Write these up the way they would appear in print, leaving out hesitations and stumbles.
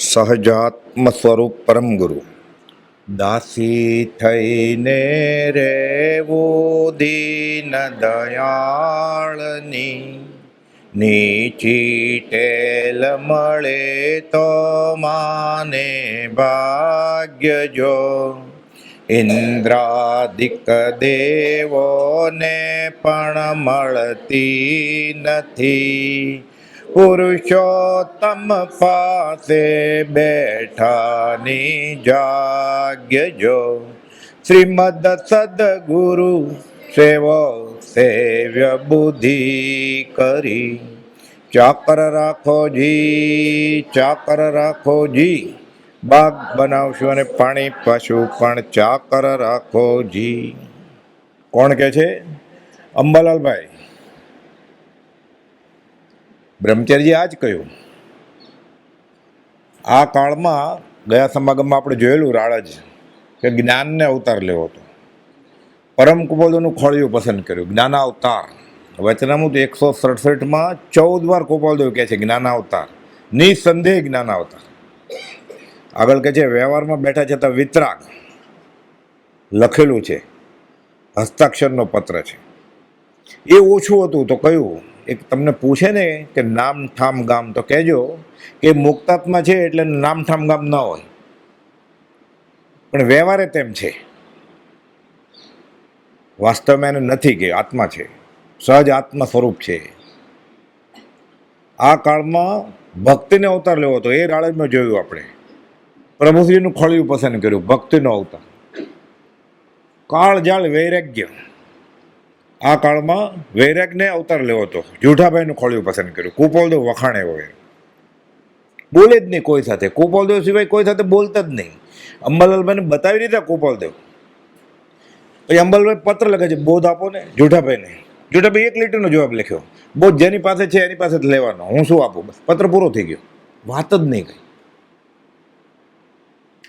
સહજાત્મ સ્વરૂપ પરમ ગુરુ દાસી થઈને રેવું દીન દયાળની નીચી ટેલ મળે તો માને ભાગ્ય જો ઇન્દ્રાદિક દેવોને પણ મળતી નથી પુરુષોત્તમ પાસે બેઠાની જાગ્ય જો શ્રીમદ સદગુરુ સેવો સેવ્ય બુદ્ધિ કરી ચાકર રાખો જી બાગ બનાવશું અને પાણી પાછું પણ ચાકર રાખો જી. કોણ કે છે? અંબાલાલભાઈ બ્રહ્મચારીજી આ જ કહ્યું. આ કાળમાં ગયા સમાગમમાં આપણે જોયેલું રાળજ કે જ્ઞાનને અવતાર લેવો હતો. પરમ કુપોલદેવનું ખોળિયું પસંદ કર્યું, જ્ઞાનાવતાર. વચનામૃત 167માં 14 વાર કુપોલદેવ કહે છે જ્ઞાનાવતાર, નિસંદેહ જ્ઞાનાવતાર. આગળ કહે છે વ્યવહારમાં બેઠા છતાં વિતરાગ લખેલું છે, હસ્તાક્ષરનો પત્ર છે. એ ઓછું હતું તો કયું એક તમને પૂછે ને કે નામ ઠામ ગામ તો કહેજો કે મુક્તાત્મા છે એટલે નામ ઠામ ગામ ન હોય, પણ વ્યવહારે તેમ છે. વાસ્તવમાં એને નથી કે આત્મા છે, સહજ આત્મા સ્વરૂપ છે. આ કાળમાં ભક્તિને અવતાર લેવો હતો. એ રાળજમાં જોયું આપણે. પ્રભુશ્રીનું ખોળિયું પસંદ કર્યું, ભક્તિનો અવતાર. કાળજાળ વૈરાગ્ય. આ કાળમાં વૈરાગને અવતાર લેવો હતો. જુઠાભાઈનું ખોળિયું પસંદ કર્યું. કુપોલદેવ વખાણે હોય, બોલે જ નહીં કોઈ સાથે. કુપોલદેવ સિવાય કોઈ સાથે બોલતા જ નહીં. અંબાલાલભાઈને બતાવી દીધા કુપોલદેવ. પછી અંબાલાલભાઈ પત્ર લખે છે, બોધ આપો ને જુઠાભાઈને. જુઠાભાઈ 1 લીટીનો જવાબ લખ્યો, બોધ જેની પાસે છે એની પાસે જ લેવાનો, હું શું આપું. બસ પત્ર પૂરો થઈ ગયો. વાત જ નહીં કઈ.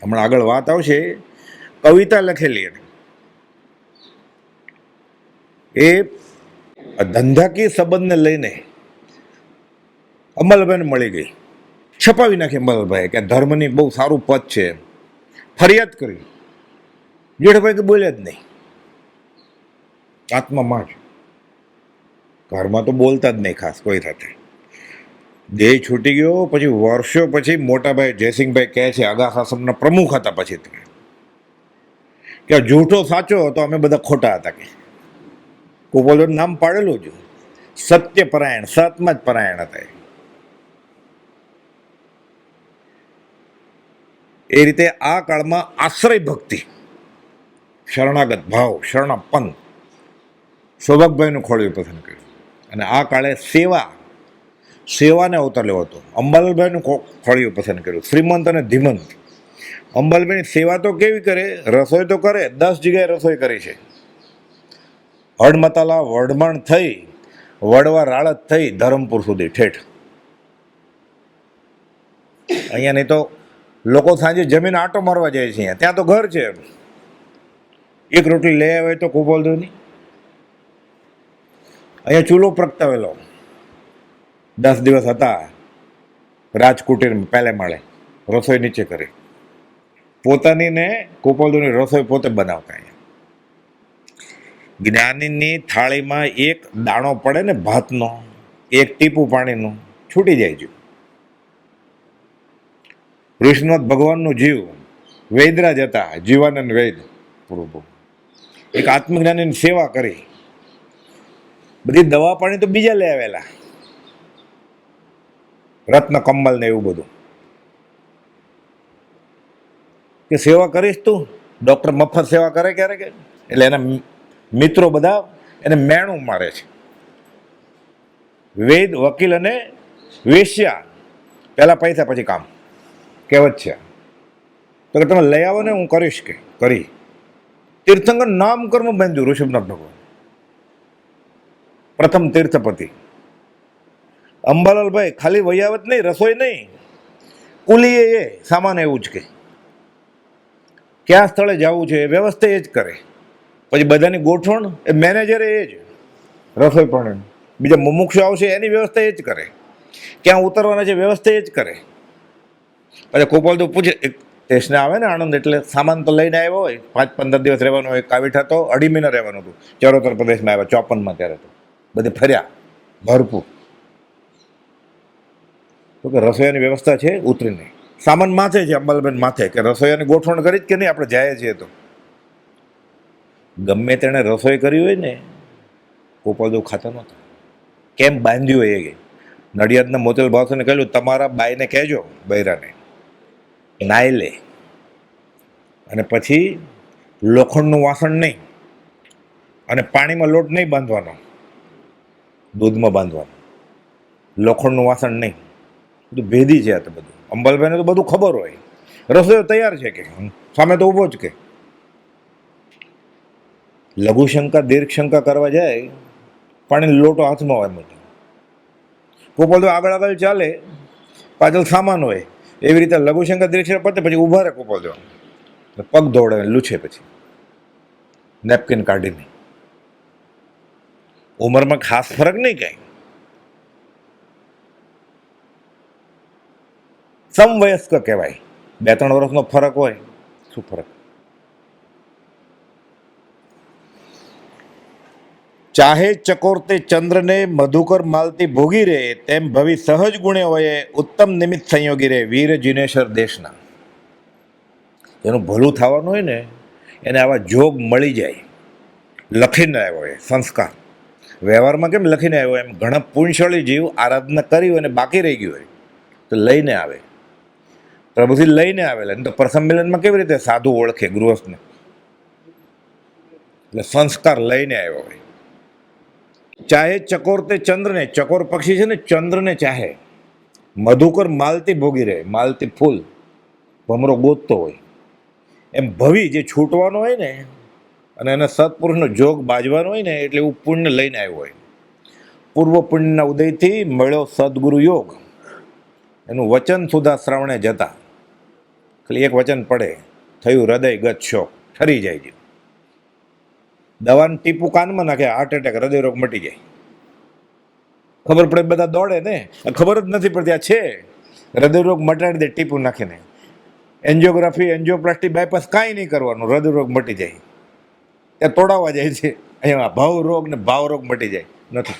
હમણાં આગળ વાત આવશે. કવિતા લખેલી એને, એ ધંધાકીય સંબંધને લઈને અંબાલાલભાઈને મળી ગઈ. છપાવી નાખી અંબાલાલભાઈ કે ધર્મની બહુ સારું પદ છે. ફરિયાદ કરી. જેઠાભાઈ કે બોલ્યા જ નહીં. આત્મામાં જ. ઘરમાં તો બોલતા જ નહીં ખાસ કોઈ સાથે. દેહ છૂટી ગયો. પછી વર્ષો પછી મોટાભાઈ જયસિંહભાઈ કહે છે, આગા આશ્રમના પ્રમુખ હતા પછી કે જૂઠો સાચો હતો, અમે બધા ખોટા હતા. કે કુપોલદેવનું નામ પાડેલું જ સત્યપરાયણ, સતમાં જ પરાયણ હતા. એ રીતે આ કાળમાં આશ્રય ભક્તિ, શરણાગત ભાવ, શરણાપન, સૌભાગભાઈનું ખોળિયું પસંદ કર્યું. અને આ કાળે સેવાને અવતાર લેવો હતો. અંબાલાલભાઈનું ખોળિયું પસંદ કર્યું, શ્રીમંત અને ધીમંત. અંબાલાલભાઈની સેવા તો કેવી કરે, રસોઈ તો કરે, 10 જગ્યાએ રસોઈ કરી છે. હડમતાલા વડમણ થઈ, વડવા રાળત થઈ, ધરમપુર સુધી ઠેઠ. અહીંયા નહીં તો લોકો સાંજે જમીન આંટો મારવા જાય છે. અહીંયા ત્યાં તો ઘર છે. એક રોટલી લઈ આવે તો કુપોલદેવની. અહીંયા ચૂલો પ્રગટાવેલો. 10 દિવસ હતા રાજકુટીરમાં પહેલે માળે, રસોઈ નીચે કરી. પોતાની ને કુપોલદેવની રસોઈ પોતે બનાવતા. અહીંયા જ્ઞાનીની થાળીમાં એક દાણો પડે ને ભાતનો, એક ટીપું પાણીનું, છૂટી જાય છે. વિષ્ણુનાથ ભગવાનનું જીવ વૈદરાજ હતા, જીવાનંદ વૈદ પ્રભુ. એક આત્મજ્ઞાનીની સેવા કરી. બધી દવા પાણી તો બીજા લઈ આવેલા, રત્ન કમલ ને એવું બધું. કે સેવા કરીશ તું? ડોક્ટર મફત સેવા કરે ક્યારેક? એટલે એના મિત્રો બધા એને મેણું મારે છે. વૈદ, વકીલ અને વેશ્યા, પહેલા પૈસા પછી કામ, કહેવત છે. તો કે તમે લઈ આવો ને, હું કરીશ. કે કરી. તીર્થંકર નામ કર્મ બાંધ્યું ઋષભનાથ ભગવાન, પ્રથમ તીર્થપતિ. અંબાલાલભાઈ ખાલી વૈયાવત નહીં, રસોઈ નહીં, કુલીએ એ સામાન એવું જ કે ક્યાં સ્થળે જવું છે એ વ્યવસ્થા એ જ કરે. પછી બધાની ગોઠવણ એ મેનેજરે એ જ, રસોઈ પણ બીજા મુમુક્ષુ આવશે એની વ્યવસ્થા એ જ કરે. ક્યાં ઉતરવાના છે વ્યવસ્થા એ જ કરે. પછી કુપોલદેવ પૂછે, એક સ્ટેશને આવે ને આણંદ, એટલે સામાન તો લઈને આવ્યો હોય, 5-15 દિવસ રહેવાનું હોય. કાવીઠા તો 2.5 મહિના રહેવાનું હતું. ચરોતર પ્રદેશમાં આવ્યા 54માં, ત્યારે તો બધે ફર્યા ભરપૂર. તો કે રસોઈયાની વ્યવસ્થા છે, ઉતરીને સામાન માથે છે, અંબાલાલબેન માથે, કે રસોઈયાની ગોઠવણ કરી જ કે નહીં, આપણે જાય છીએ તો. ગમે તેણે રસોઈ કરી હોય ને, ગોપાલદેવ ખાતા નહોતા. કેમ બાંધ્યું હોય એ નડિયાદના મોતીલાલ ભાવસાને કહ્યું, તમારા બાઈને કહેજો, બૈરાને નાઈ લે, અને પછી લોખંડનું વાસણ નહીં, અને પાણીમાં લોટ નહીં બાંધવાનો, દૂધમાં બાંધવાનો, લોખંડનું વાસણ નહીં. બધું ભેદી છે આ તો બધું. અંબાલાલભાઈને તો બધું ખબર હોય, રસોઈ તૈયાર છે કે સામે તો ઊભો જ કે. લઘુશંકા દીર્ઘશંકા કરવા જાય, પાણી લોટો હાથમાં હોય મોટો. ગોપાલદેવ આગળ આગળ ચાલે, પાછળ સામાન હોય. એવી રીતે લઘુશંકા દીર્ઘશંકા પતે પછી ઊભા રહે ગોપાલદેવ, પગ દોડાવે, લૂછે, પછી નેપકિન કાઢીને. ઉંમરમાં ખાસ ફરક નહીં કાંઈ, સમવયસ્ક કહેવાય. 2-3 વર્ષનો ફરક હોય, શું ફરક. ચાહે ચકોરતે ચંદ્રને મધુકર માલતી ભોગી રે, તેમ ભવિ સહજ ગુણે હોય ઉત્તમ નિમિત્ત સંયોગી રે વીર જીનેશ્વર દેશના. એનું ભલું થવાનું હોય ને, એને આવા જોગ મળી જાય. લખીને આવ્યો હોય સંસ્કાર, વ્યવહારમાં કેમ લખીને આવ્યો, એમ ઘણા પુણ્યશાળી જીવ આરાધના કરી હોય અને બાકી રહી ગયું હોય તો લઈને આવે, પ્રભુથી લઈને આવેલા. તો પ્રથમ મિલનમાં કેવી રીતે સાધુ ઓળખે ગૃહસ્થને, એટલે સંસ્કાર લઈને આવ્યો હોય. ચાહે ચકોર તે ચંદ્રને, ચકોર પક્ષી છે ને ચંદ્રને ચાહે, મધુકર માલતી ભોગી રહે, માલતી ફૂલ ભમરો ગોતતો હોય, એમ ભવિ જે છૂટવાનો હોય ને, અને એને સત્પુરુષનો જોગ બાજવાનો હોય ને, એટલે એવું પુણ્ય લઈને આવ્યો હોય. પૂર્વ પુણ્યના ઉદયથી મળ્યો સદગુરુ યોગ, એનું વચન સુધા શ્રવણે જતા. ખાલી એક વચન પડે, થયું હૃદય ગત શોક, ઠરી જાય છે. દવાનું ટીપું કાનમાં નાખે, હાર્ટ એટેક, હૃદયરોગ મટી જાય. ખબર પડે બધા દોડે ને, ખબર જ નથી પડતી આ છે હૃદયરોગ મટાડી દે ટીપું નાખીને. એન્જિયોગ્રાફી, એન્જિયોપ્લાસ્ટી, બાયપાસ કાંઈ નહીં કરવાનું, હૃદયરોગ મટી જાય. ત્યાં તોડાવવા જાય છે, અહીંયા ભાવ રોગ ને ભાવ રોગ મટી જાય નથી.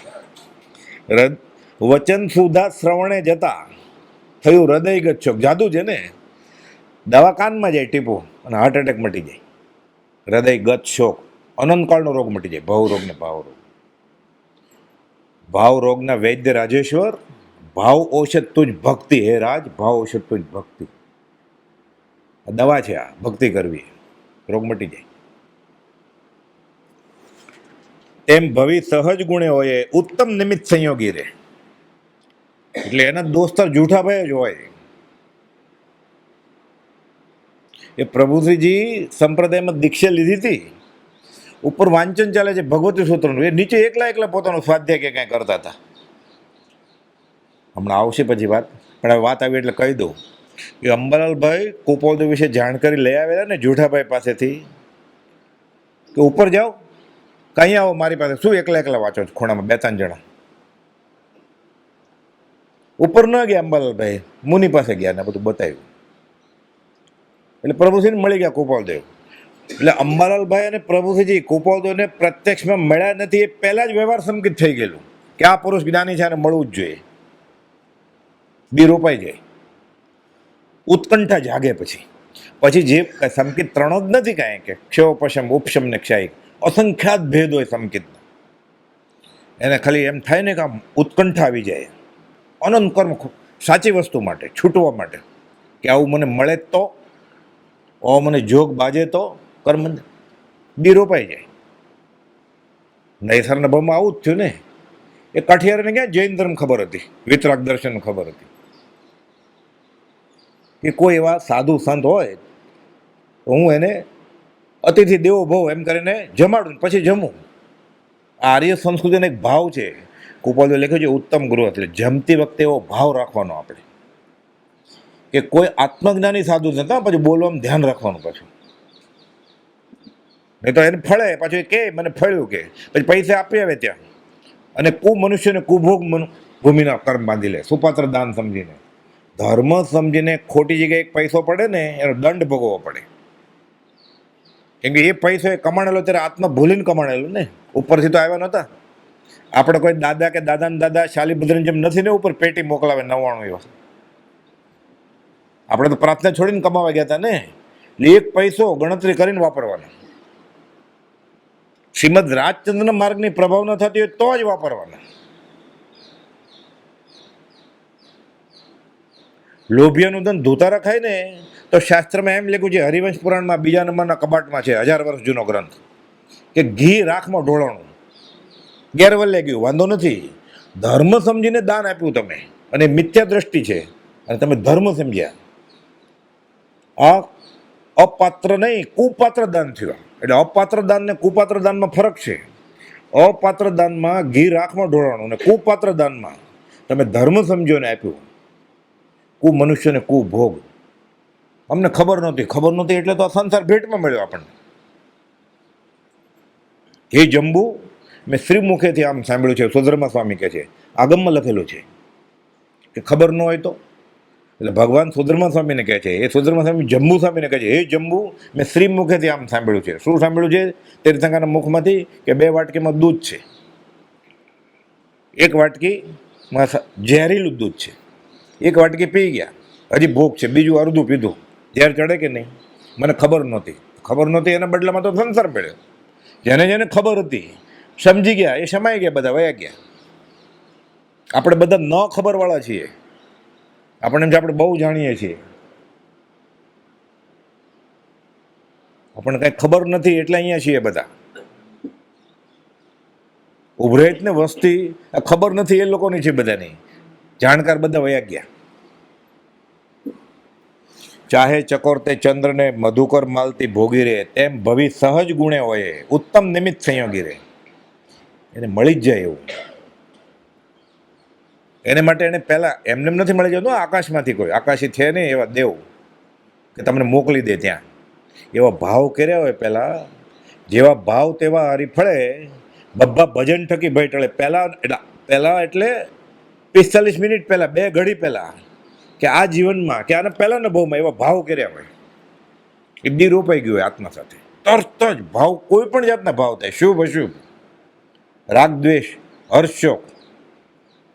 વચન સુધા શ્રવણે જતા, થયું હૃદયગત શોક. જાદુ છે ને, દવા કાનમાં જાય ટીપું અને હાર્ટ એટેક મટી જાય. હૃદયગત શોક, અનંતકાળનો રોગ મટી જાય. ભાવ રોગ ને ભાવ રોગ. ભાવ રોગના વૈદ્ય રાજેશ્વર, ભાવ ઔષધ તુજ ભક્તિ, હે રાજ ભાવ ઔષધ તુજ ભક્તિ. આ દવા છે, આ ભક્તિ કરવી, રોગ મટી જાય. એમ ભવિ સહજ ગુણે હોય ઉત્તમ નિમિત્ત સંયોગી રે, એટલે એના દોસ્તર જૂઠાભાઈ જ હોય. એ પ્રભુશ્રીજી સંપ્રદાયમાં દીક્ષા લીધી હતી, ઉપર વાંચન ચાલે છે ભગવતી સૂત્રનું, એ નીચે એકલા પોતાનું સ્વાધ્યાય કે કાંઈ કરતા હતા. હમણાં આવશે પછી વાત, પણ હવે વાત આવી એટલે કહી દઉં કે અંબાલાલભાઈ કુપોલદેવ વિશે જાણકારી લઈ આવેલા ને જૂઠાભાઈ પાસેથી, કે ઉપર જાઓ કहीं આવો મારી પાસે, શું એકલા વાંચો છો ખૂણામાં 2-3 જણા. ઉપર ન ગયા અંબાલાલભાઈ, મુનિ પાસે ગયા ને બધું બતાવ્યું. એટલે પ્રભુશ્રીને મળી ગયા કુપોલદેવ. એટલે અંબાલાલભાઈ અને પ્રભુશ્રીજી કુપોલદેવને પ્રત્યક્ષમાં મળ્યા નથી, એ પહેલા જ વ્યવહાર સંકિત થઈ ગયેલું કે આ પુરુષ જ્ઞાની છે અને મળવું જ જોઈએ. બી રોપાઈ જાય, ઉત્કંઠા જાગે. પછી જે સંકિત 3 જ નથી કાંઈ, કે ક્ષયોપશમ, ઉપશમ ને ક્ષાયિક, અસંખ્યાત ભેદ હોય સંકિતનો. એને ખાલી એમ થાય ને કે આમ ઉત્કંઠા આવી જાય અનંત કર્મ, સાચી વસ્તુ માટે, છૂટવા માટે, કે આવું મને મળે તો, મને જોગ બાજે તો કર્મ બી રોપાઈ જાય. નૈસરના ભાવમાં આવું જ થયું ને. એ કાઠિયારને ક્યાં જૈન ધર્મ ખબર હતી, વિતરાગ દર્શન ખબર હતી, કે કોઈ એવા સાધુ સંત હોય તો હું એને અતિથિ દેવો ભવ એમ કરીને જમાડું પછી જમું. આ આર્ય સંસ્કૃતિનો એક ભાવ છે. કુપોલદેવ લખ્યું છે ઉત્તમ ગૃહ, એટલે જમતી વખતે એવો ભાવ રાખવાનો આપણે, કે કોઈ આત્મજ્ઞાની સાધુ નતા, પછી બોલવામાં ધ્યાન રાખવાનું. પાછું નહીં તો એને ફળે, પાછું કે મને ફળ્યું, કે પછી પૈસા આપી આવે ત્યાં, અને મનુષ્યને કુભોગ ભૂમિના કર્મ બાંધી લે સુપાત્ર દાન સમજીને. ધર્મ સમજીને ખોટી જગ્યાએ એક પૈસો પડે ને એનો દંડ ભોગવવો પડે. કેમ કે એ પૈસો એ કમાણેલો ત્યારે આત્મા ભૂલીને કમાણેલો ને, ઉપરથી તો આવ્યા નહોતા. આપણે કોઈ દાદા કે દાદાને દાદા શાલીભદ્રની જેમ નથી ને ઉપર પેટી મોકલાવે 99 એવા. આપણે તો પ્રાર્થના છોડીને કમાવા ગયા હતા ને. એટલે એક પૈસો ગણતરી કરીને વાપરવાનો. શ્રીમદ રાજચંદ્રના માર્ગની પ્રભાવ ન થતી હોય તો જ વાપરવાનો. લોભિયાનું ધન ધોતા રખાય ને તો શાસ્ત્રમાં એમ લખ્યું છે, હરિવંશ પુરાણમાં 2 નંબરના કબાટમાં છે, 1000 વર્ષ જૂનો ગ્રંથ, કે ઘી રાખમાં ઢોળાણું ગેરવલ્લે ગયું, વાંધો નથી. ધર્મ સમજીને દાન આપ્યું તમે, અને મિથ્યા દ્રષ્ટિ છે, અને તમે ધર્મ સમજ્યા. આ અપાત્ર નહીં, કુપાત્ર દાન થયું. એટલે અપાત્ર દાન ને કુપાત્ર દાનમાં ફરક છે. અપાત્ર દાનમાં ઘી રાખમાં ઢોળાણું, અને કુપાત્ર દાનમાં તમે ધર્મ સમજ્યો ને આપ્યું. કુ મનુષ્યને કુ ભોગ. અમને ખબર નહોતી એટલે તો આ સંસાર ભેટમાં મળ્યો આપણને. એ જંબુ મેં શ્રીમુખેથી આમ સાંભળ્યું છે, સુધર્મા સ્વામી કહે છે, આગમમાં લખેલું છે કે ખબર ન હોય તો. એટલે ભગવાન સુધર્મા સ્વામીને કહે છે, એ સુધર્મા સ્વામી જંબુ સ્વામીને કહે છે, હે જંબુ, મેં શ્રીમુખેથી આમ સાંભળ્યું છે. શું સાંભળ્યું છે? તીર્થંકરના મુખમાંથી કે 2 વાટકીમાં દૂધ છે, 1 વાટકીમાં ઝેરીલું દૂધ છે, 1 વાટકી પી ગયા, હજી ભૂખ છે, બીજું અડધું પીધું, ઝેર ચડે કે નહીં? મને ખબર નહોતી એના બદલામાં તો સંસાર મળ્યો. જેને જેને ખબર હતી, સમજી ગયા, એ સમાઈ ગયા, બધા વયા ગયા. આપણે બધા ન ખબરવાળા છીએ. આપણે એમ આપણે બહુ જાણીએ છીએ, આપણને કાંઈ ખબર નથી એટલે અહીંયા છીએ બધા. ઉભરેત ને વસ્તી આ ખબર નથી એ લોકોની છે બધાની. જાણકાર બધા વયા ગયા. ચાહે ચકોરતે ચંદ્રને મધુકર માલતી ભોગી રે, તેમ ભવિ સહજ ગુણે હોય, ઉત્તમ નિમિત્ત સંયોગી રે. એને મળી જ જાય એવું. એને માટે એને પહેલાં એમને નથી મળી જતું આકાશમાંથી, કોઈ આકાશી છે નહીં એવા દેવ કે તમને મોકલી દે ત્યાં. એવા ભાવ કર્યા હોય પહેલાં, જેવા ભાવ તેવા હરીફળે, બબ્બા ભજન ઠકી ભાઈ ટળે. પહેલાં એટલે 45 મિનિટ પહેલાં, 2 ઘડી પહેલાં, કે આ જીવનમાં કે આના પહેલાંના ભાવમાં એવા ભાવ કર્યા હોય, એ બી રોપાઈ ગયું હોય આત્મા સાથે. તરત જ ભાવ, કોઈ પણ જાતના ભાવ થાય, શુભ અશુભ, રાગ દ્વેષ, હર્ષોક.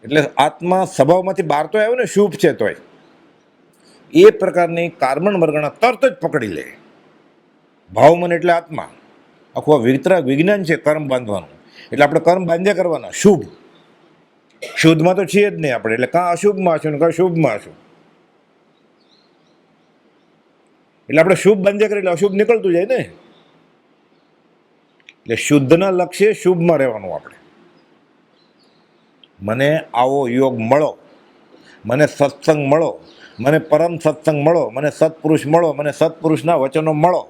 એટલે આત્મા સ્વભાવમાંથી બહાર તો આવ્યો ને, શુભ છે તોય એ પ્રકારની કાર્બન વર્ગણા તરત જ પકડી લે. ભાવ મન એટલે આત્મા. આખું વિતરાગ વિજ્ઞાન છે કર્મ બાંધવાનું. એટલે આપણે કર્મ બાંધ્યા કરવાના શુભ. શુદ્ધમાં તો છીએ જ નહીં આપણે, એટલે કાં અશુભમાં હશું ને કાં શુભમાં હશું. એટલે આપણે શુભ બાંધ્યા કરીએ એટલે અશુભ નીકળતું જાય ને. એટલે શુદ્ધના લક્ષ્ય શુભમાં રહેવાનું આપણે. મને આવો યોગ મળો, મને સત્સંગ મળો, મને પરમ સત્સંગ મળો, મને સત્પુરુષ મળો, મને સત્પુરુષના વચનો મળો.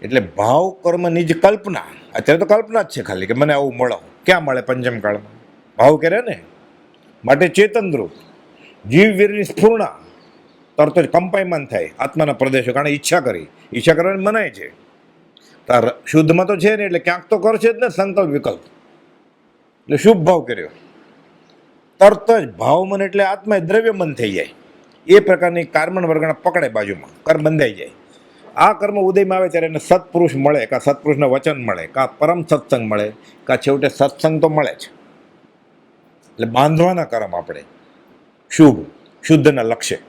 એટલે ભાવ કર્મની જ કલ્પના. અત્યારે તો કલ્પના જ છે ખાલી, કે મને આવું મળો. ક્યાં મળે? પંચમ કાળમાં ભાવ કરે ને. માટે ચેતનદ્રુપ જીવવીરની સ્ફૂર્ણા તરત જ કંપાયમાન થાય આત્માના પ્રદેશો. કારણ ઈચ્છા કરવાની મનાય છે. તાર શુદ્ધમાં તો છે ને, એટલે ક્યાંક તો કરશે જ ને સંકલ્પ વિકલ્પ. એટલે શુભ ભાવ કર્યો, તરત જ ભાવ મન એટલે આત્મા દ્રવ્ય મન થઈ જાય. એ પ્રકારની કાર્બન વર્ગણા પકડે બાજુમાં, કર્મ બંધાઈ જાય. આ કર્મ ઉદયમાં આવે ત્યારે એને સત્પુરુષ મળે, કાં સત્પુરુષના વચન મળે, કાં પરમ સત્સંગ મળે, કાં છેવટે સત્સંગ તો મળે જ. એટલે બાંધવાના કર્મ આપણે શુભ શુદ્ધના લક્ષ્ય.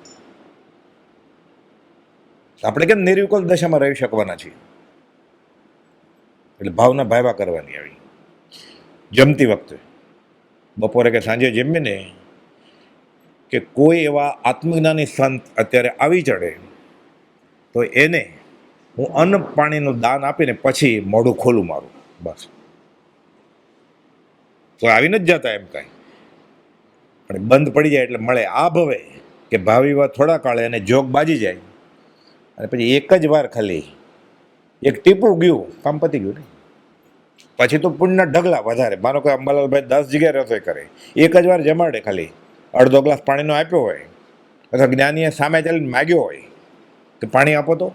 આપણે કેમ નિર્વિકલ્પ દશામાં રહી શકવાના છીએ? એટલે ભાવના ભાઈવા કરવાની. આવી જમતી વખતે બપોરે કે સાંજે જમીએ ને, કે કોઈ એવા આત્મજ્ઞાની સંત અત્યારે આવી ચડે તો એને હું અન્ન પાણીનું દાન આપીને પછી મોઢું ખોલું મારું, બસ. તો આવીને જ જતા એમ કાંઈ, પણ બંધ પડી જાય એટલે મળે. આ ભવે કે ભાવિવા થોડા કાળે અને જોગ બાજી જાય, અને પછી એક જ વાર ખાલી એક ટીપું ગયું, કામ પતી ગયું ને. પછી તો પુણ્યના ઢગલા વધારે. માનો કે અંબાલાલભાઈ 10 જગ્યાએ રસોઈ કરે, એક જ વાર જમાડે, ખાલી અડધો ગ્લાસ પાણીનો આપ્યો હોય, અથવા જ્ઞાનીએ સામે ચાલીને માગ્યો હોય કે પાણી આપો, તો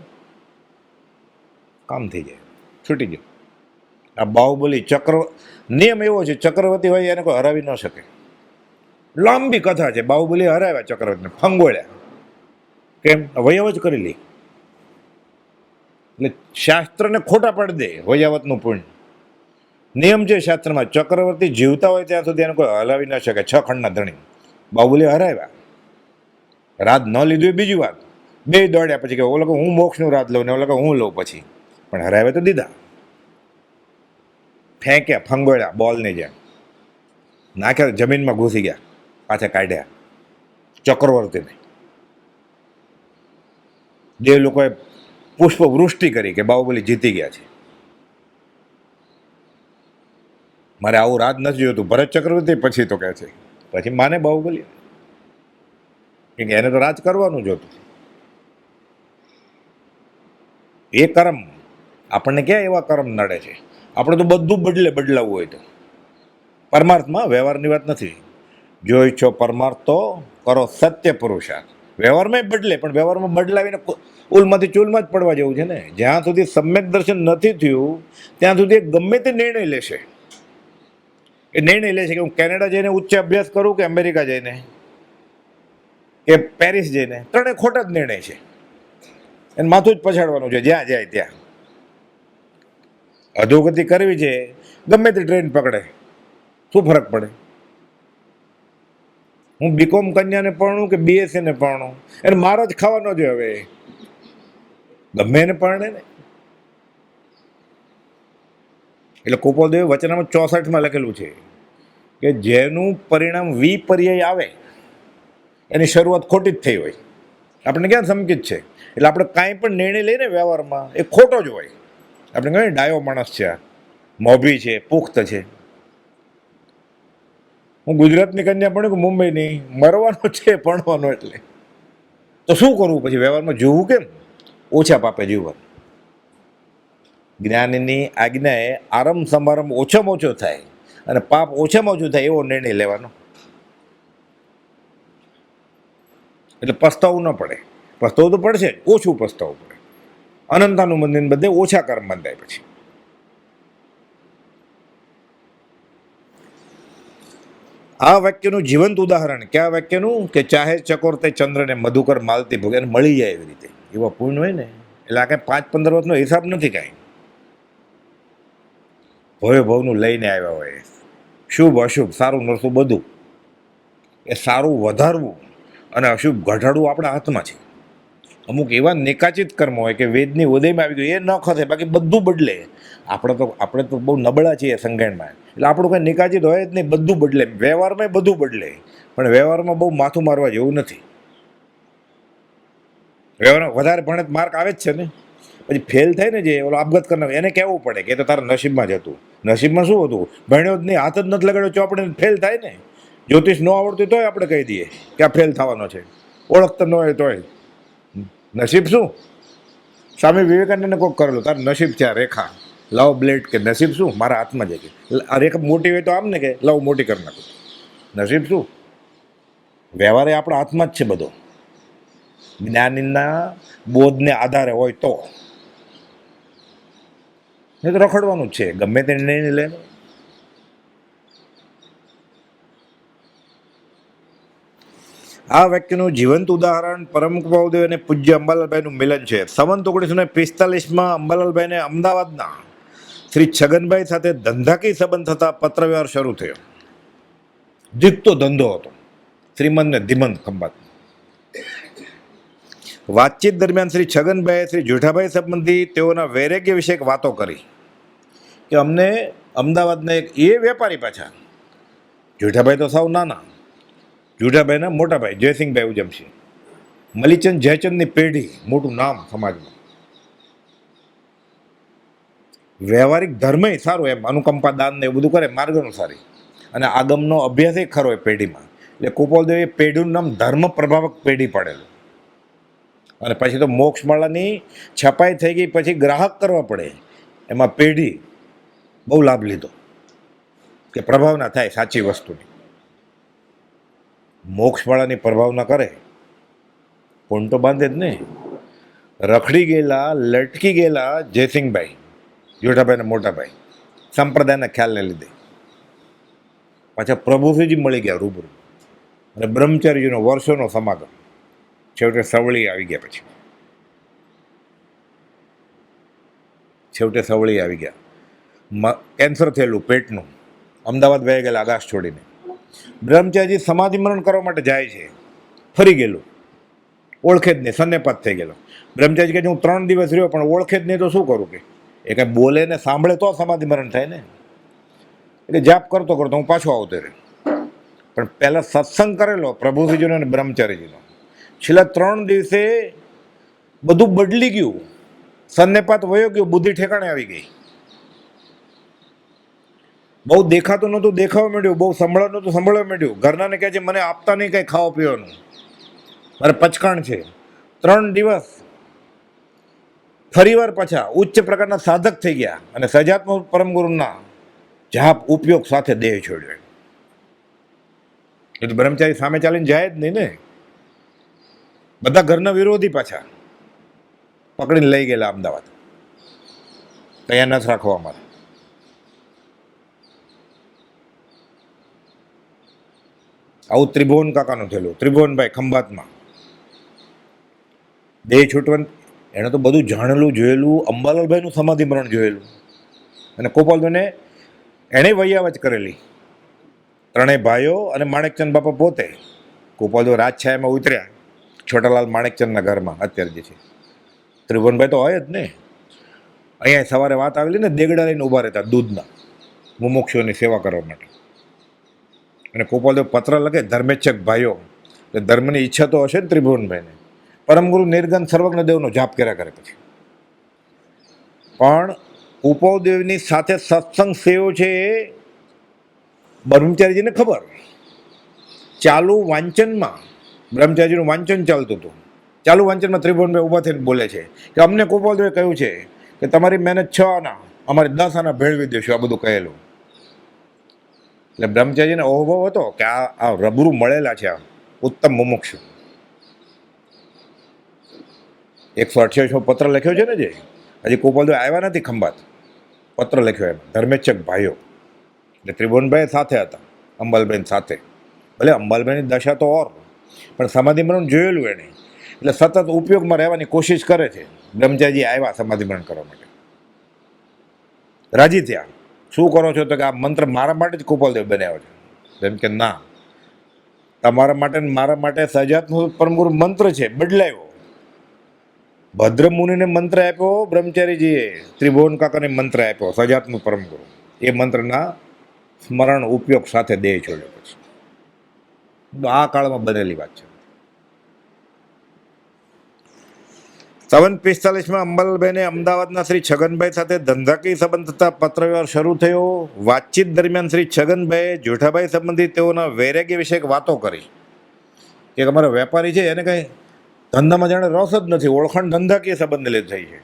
કામ થઈ જાય, છૂટી ગયું. આ બાહુબલી નિયમ એવો છે, ચક્રવર્તી હોય એને કોઈ હરાવી ન શકે. લાંબી કથા છે. બાહુબલી હરાવ્યા ચક્રવર્તીને, ફંગોળ્યા. કેમ? વયાવત કરી લી. એટલે શાસ્ત્રને ખોટા પાડી દે વયાવતનું પુણ્ય. નિયમ છે શાસ્ત્રમાં, ચક્રવર્તી જીવતા હોય ત્યાં સુધી એને કોઈ હલાવી ન શકે. 6 ખંડના ધણી બાહુબલી હરાવ્યા. રાજ ન લીધું એ બીજી વાત. બે દોડ્યા પછી કે ઓલો કે હું મોક્ષનું રાજ લઉં ને ઓલો કે હું લઉં પછી, પણ હરાવે તો દીધા. ફેંક્યા, ફંગોળ્યા બોલની જેમ, નાખ્યા જમીનમાં ઘૂસી ગયા, પાછા કાઢ્યા ચક્રવર્તીને. જે લોકોએ પુષ્પ વૃષ્ટિ કરી કે બાહુબલી જીતી ગયા છે. મારે આવું રાજ નથી જોતું. ભરત ચક્રવર્તી પછી તો કહે છે, પછી માને બાહુબલી, કે એને તો રાજ કરવાનું જ હતું. એ કર્મ આપણને ક્યાં એવા કર્મ નડે છે? આપણે તો બધું બદલાવવું હોય તો. પરમાર્થમાં, વ્યવહારની વાત નથી. જો ઈચ્છો પરમાર્થ તો કરો સત્ય પુરુષાર્થ. વ્યવહારમાં બદલે, પણ વ્યવહારમાં બદલાવીને ઉલમાંથી ચૂલમાં જ પડવા જેવું છે ને. જ્યાં સુધી સમ્યક દર્શન નથી થયું ત્યાં સુધી ગમે તે નિર્ણય લેશે. એ નિર્ણય લે છે કે હું કેનેડા જઈને ઉચ્ચ અભ્યાસ કરું કે અમેરિકા જઈને કે પેરિસ જઈને, ત્રણેય ખોટા જ નિર્ણય છે. એને માથું જ પછાડવાનું છે જ્યાં જાય ત્યાં. અધોગતિ કરવી છે, ગમે તે ટ્રેન પકડે, શું ફરક પડે? હું બીકોમ કન્યાને પરણું કે બીએસસી ને પરણું, એને મારો જ ખાવાનો છે. હવે ગમે એને પરણે ને. એટલે કુપોલદેવે વચનામાં 64માં લખેલું છે કે જેનું પરિણામ વિપર્યય આવે એની શરૂઆત ખોટી જ થઈ હોય. આપણે ક્યાં સમકિત છે? એટલે આપણે કાંઈ પણ નિર્ણય લઈને વ્યવહારમાં એ ખોટો જ હોય. આપણે કહીએ ડાયો માણસ છે, મોભી છે, પુખ્ત છે. હું ગુજરાતની કન્યા પણ કે મુંબઈની, મરવાનો છે ભણવાનો. એટલે તો શું કરવું પછી? વ્યવહારમાં જોવું કેમ? ઓછા પાપે જીવન. જ્ઞાનની આજ્ઞાએ આરંભ સમારંભ ઓછામાં ઓછો થાય અને પાપ ઓછામાં ઓછું થાય એવો નિર્ણય લેવાનો. એટલે પસ્તાવવું ન પડે. પસ્તાવવું તો પડશે, ઓછું પસ્તાવવું પડે. અનંતાનું મંદિર બધે ઓછા કર્મ બંધાય. પછી આ વાક્યનું જીવંત ઉદાહરણ કયા વાક્યનું? કે ચાહે ચકોર તે ચંદ્રને મધુકર માલતી ભોગે, એને મળી જાય એવી રીતે એવા પૂર્ણ હોય ને. એટલે આ કાંઈ 5-15 વર્ષનો હિસાબ નથી. કાંઈ ભવે ભવનું લઈને આવ્યા હોય, શુભ અશુભ, સારું નરસું બધું. એ સારું વધારવું અને અશુભ ઘટાડવું આપણા હાથમાં છે. અમુક એવા નિકાચિત કર્મ હોય કે વેદની ઉદયમાં આવી ગયું, એ ન ખસે, બાકી બધું બદલે. આપણે તો બહુ નબળા છીએ સંગણમાં. એટલે આપણું કંઈ નિકાચિત હોય જ નહીં, બધું બદલે. વ્યવહારમાં બધું બદલે, પણ વ્યવહારમાં બહુ માથું મારવા જેવું નથી. વ્યવહારમાં વધારે ભણે માર્ક આવે જ છે ને. પછી ફેલ થાય ને, જે ઓલો આપઘાત કરનાર, એને કહેવું પડે કે તો તારા નસીબમાં જ હતું. નસીબમાં શું હતું? ભણ્યો જ નહીં, હાથ જ નથી લગાડ્યો, ચોપડીને ફેલ થાય ને. જ્યોતિષ ન આવડતું તોય આપણે કહી દઈએ કે આ ફેલ થવાનો છે. ઓળખતા ન હોય તોય નસીબ શું? સ્વામી વિવેકાનંદને કોઈક કરેલું, તાર નસીબ છે આ રેખા, લવ બ્લેડ. કે નસીબ શું? મારા હાથમાં છે. આ રેખા મોટી હોય તો આમ ને કે લવ મોટી કરી નાખું. નસીબ શું? વ્યવહાર એ આપણા હાથમાં જ છે બધો. જ્ઞાનીના બોધને આધારે હોય તો નહીં તો રખડવાનું જ છે, ગમે તે નિર્ણય લે. આ વાક્યનું જીવંત ઉદાહરણ પરમ કૃપાદેવ અને પૂજ્ય અંબાલાલભાઈનું મિલન છે. સંવંત 1945માં અંબાલાલભાઈને અમદાવાદના શ્રી છગનભાઈ સાથે ધંધાકીય સંબંધ થતા પત્રવ્યવહાર શરૂ થયો. જીતતો ધંધો હતો, શ્રીમંત ને ધીમંત ખંભાત. વાતચીત દરમિયાન શ્રી છગનભાઈએ શ્રી જેઠાભાઈ સંબંધી તેઓના વૈરાગ્ય વિશે વાતો કરી કે અમને અમદાવાદના એક એ વેપારી, પાછા જેઠાભાઈ તો સાવ નાના, જેઠાભાઈના મોટા ભાઈ જયસિંહભાઈ ઉજમસિંહ, મલીચંદ જયચંદની પેઢી, મોટું નામ સમાજમાં. વ્યવહારિક ધર્મય સારું, એમ અનુકંપા દાન ને એવું બધું કરે, માર્ગ અનુસારી, અને આગમનો અભ્યાસ ખરો એ પેઢીમાં. એટલે કુપોલદેવે પેઢીનું નામ ધર્મ પ્રભાવક પેઢી પાડેલું. અને પછી તો મોક્ષમાળાની છપાઈ થઈ ગઈ, પછી ગ્રાહક કરવા પડે, એમાં પેઢી બહુ લાભ લીધો કે પ્રભાવના થાય સાચી વસ્તુની. મોક્ષમાળાની પ્રભાવના કરે, કોણ તો બાંધે જ નહીં. રખડી ગયેલા, લટકી ગયેલા જયસિંહભાઈ, જેઠાભાઈના મોટા ભાઈ, સંપ્રદાયના ખ્યાલને લીધે પાછા પ્રભુશ્રીજી મળી ગયા રૂબરૂ. અને બ્રહ્મચારીજીનો વર્ષોનો સમાગમ. છેવટે સવળી આવી ગયા. સવળી આવી ગયા. કેન્સર થયેલું પેટનું, અમદાવાદ વહી ગયેલા આકાશ છોડીને. બ્રહ્મચારીજી સમાધિ મરણ કરવા માટે જાય છે, ફરી ગયેલું, ઓળખે જ નહીં, સન્નેપાત થઈ ગયેલો. બ્રહ્મચારી કહે હું 3 દિવસ રહ્યો પણ ઓળખે જ નહીં તો શું કરું? કે એ કંઈ બોલે ને સાંભળે તો સમાધિ મરણ થાય ને. એટલે જાપ કરતો કરતો હું પાછો આવતો રહ્યો. પણ પહેલાં સત્સંગ કરેલો પ્રભુશ્રીજીનો અને બ્રહ્મચારીજીનો. છેલ્લા 3 દિવસે બધું બદલી ગયું, સન્નેપાત વયો ગયો, બુદ્ધિ ઠેકાણે આવી ગઈ. બહુ દેખાતું નહોતું દેખાવા માંડ્યું, બહુ સંભળાતું નહોતું સંભળવા માંડ્યું. ઘરનાને કહે છે મને આપતા નહીં કંઈ ખાવા પીવાનું, મારે પચકાણ છે. 3 દિવસ ફરીવાર પાછા ઉચ્ચ પ્રકારના સાધક થઈ ગયા અને સજાત્મ પરમગુરુના જાપ ઉપયોગ સાથે દેહ છોડ્યો. એ તો બ્રહ્મચારી સામે ચાલીને જાય જ નહીં ને. બધા ઘરના વિરોધી પાછા પકડીને લઈ ગયેલા અમદાવાદ. કયા નથી રાખવા અમારે. આવું ત્રિભુવન કાકાનું થયેલું. ત્રિભુવનભાઈ ખંભાતમાં દેહ છૂટવાનું એણે તો બધું જાણેલું જોયેલું. અંબાલાલભાઈનું સમાધિ મરણ જોયેલું અને ગોપાલભાઈને એણે વૈયાવચ કરેલી. 3 ભાઈઓ અને માણેકચંદ બાપા પોતે. ગોપાલભાઈ રાજછાયામાં ઉતર્યા છોટાલાલ માણેકચંદના ઘરમાં અત્યારે જે છે. ત્રિભુવનભાઈ તો હોય જ ને. અહીંયા સવારે વાત આવેલી ને, દેગડા લઈને ઊભા રહેતા દૂધના મુમુક્ષુઓની સેવા કરવા માટે. અને ગોપાલદેવ પત્ર લખે ધર્મેચ્છક ભાઈઓ, એટલે ધર્મની ઈચ્છા તો હશે ને ત્રિભુવનભાઈને. પરમગુરુ નિર્ગન સર્વજ્ઞ દેવનો જાપ કર્યા કરે પછી. પણ ઉપવદેવની સાથે સત્સંગ સેવો છે એ બ્રહ્મચારીજીને ખબર. ચાલુ વાંચનમાં બ્રહ્મચારીજીનું વાંચન ચાલતું હતું. ચાલુ વાંચનમાં ત્રિભુવનભાઈ ઊભા થઈને બોલે છે કે અમને ગોપાલદેવે કહ્યું છે કે તમારી મહેનત 6 આના અમારે 10 આના ભેળવી દેશું. આ બધું કહેલું. એટલે બ્રહ્મચારીજીને અનુભવ હતો કે આ રબરું મળેલા છે, આ ઉત્તમ મુમુક્ષુ. 128 પત્ર લખ્યો છે ને, જે હજી ગોપાલદેવ આવ્યા નથી ખંભાત. પત્ર લખ્યો એમ ધર્મેચ્છક ભાઈઓ. એટલે ત્રિભુવનભાઈ સાથે હતા, અંબાલભાઈ સાથે. ભલે અંબાલભાઈની દશા તો ઓર, પણ સમાધિ મરણ જોયેલું એણે. એટલે સતત ઉપયોગમાં રહેવાની કોશિશ કરે છે. બ્રહ્મચારીજી આવ્યા સમાધિ મરણ કરવા માટે, રાજી થયા. શું કરો છો? તો કે આ મંત્ર મારા માટે જ ગોપાલદેવ બનાવ્યો છે. જેમ કે ના, તમારા માટે મારા માટે સજાતનું પરમગુરુ મંત્ર છે, બદલાયો. ભદ્ર મુનિને મંત્ર આપ્યો બ્રહ્મચારીજીએ, ત્રિભુવન કાકાને મંત્ર આપ્યો સજાતનું પરમગુરુ. એ મંત્રના સ્મરણ ઉપયોગ સાથે દેહ છોડ્યો પછી. આ કાળમાં બનેલી વાત છે. 45 અંબાલાલભાઈને અમદાવાદના શ્રી છગનભાઈ સાથે ધંધાકીય સંબંધ થતા પત્રવ્યવહાર શરૂ થયો. વાતચીત દરમિયાન શ્રી છગનભાઈએ જેઠાભાઈ સંબંધી તેઓના વૈરાગ્ય વિશે વાતો કરી કે અમારા વેપારી છે એને કંઈ ધંધામાં જાણે રસ જ નથી, ઓળખાણ ધંધાકીય સંબંધ લીધે થઈ છે.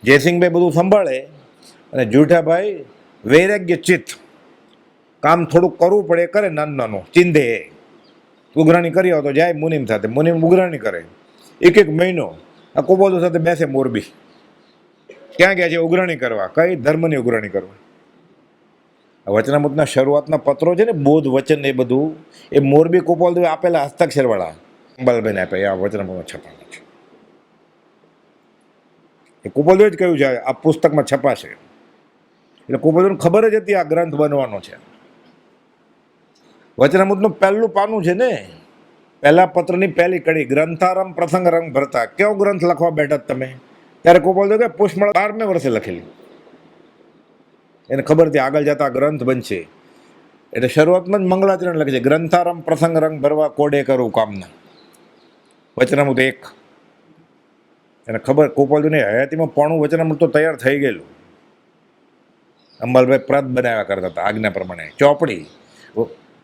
જયસિંહભાઈ બધું સંભાળે અને જેઠાભાઈ વૈરાગ્ય ચિત્ત, કામ થોડુંક કરવું પડે કરે, નાનું નાનું ચિંધે. ઉઘરાણી કરી આવો તો જાય મુનિમ સાથે, મુનિમ ઉઘરાણી કરે. 1 મહિનો આ ગોપાલદેવ સાથે બેસે મોરબી. ક્યાં ગયા છે? ઉઘરાણી કરવા. કઈ ધર્મની ઉઘરાણી કરવા? વચનામૃતના શરૂઆતના પત્રો છે ને, બોધ વચન, એ બધું એ મોરબી ગોપાલદેવે આપેલા હસ્તાક્ષરવાળા અંબાલાલભાઈને આપ્યા. આ વચનામૃતમાં છપાયેલા છે. એ ગોપાલદેવે જ કહ્યું છે આ પુસ્તકમાં છપાશે. એટલે ગોપાલદેવને ખબર જ હતી આ ગ્રંથ બનવાનો છે. વચનામૃતનું પહેલું પાનું છે ને, પહેલા પત્રની પહેલી કડી, ગ્રંથારંભ પ્રસંગ રંગ ભરતા. કેવો ગ્રંથ લખવા બેઠા તમે? ત્યારે ગોપાલદેવ કે પુષ્પમાળા 12મે વર્ષે લખેલી. એને ખબર હતી આગળ જતા ગ્રંથ બનશે. એટલે શરૂઆતમાં જ મંગળાચરણ લખે છે, ગ્રંથારંભ પ્રસંગ રંગ ભરવા કોડે કરું કામના. વચનામૃત 1. એને ખબર ગોપાલદેવની હયાતીમાં પોણું વચનામૃત તો તૈયાર થઈ ગયેલું. અંબાલાલભાઈ પ્રત બનાવ્યા કરતા હતા આજ્ઞા પ્રમાણે. ચોપડી,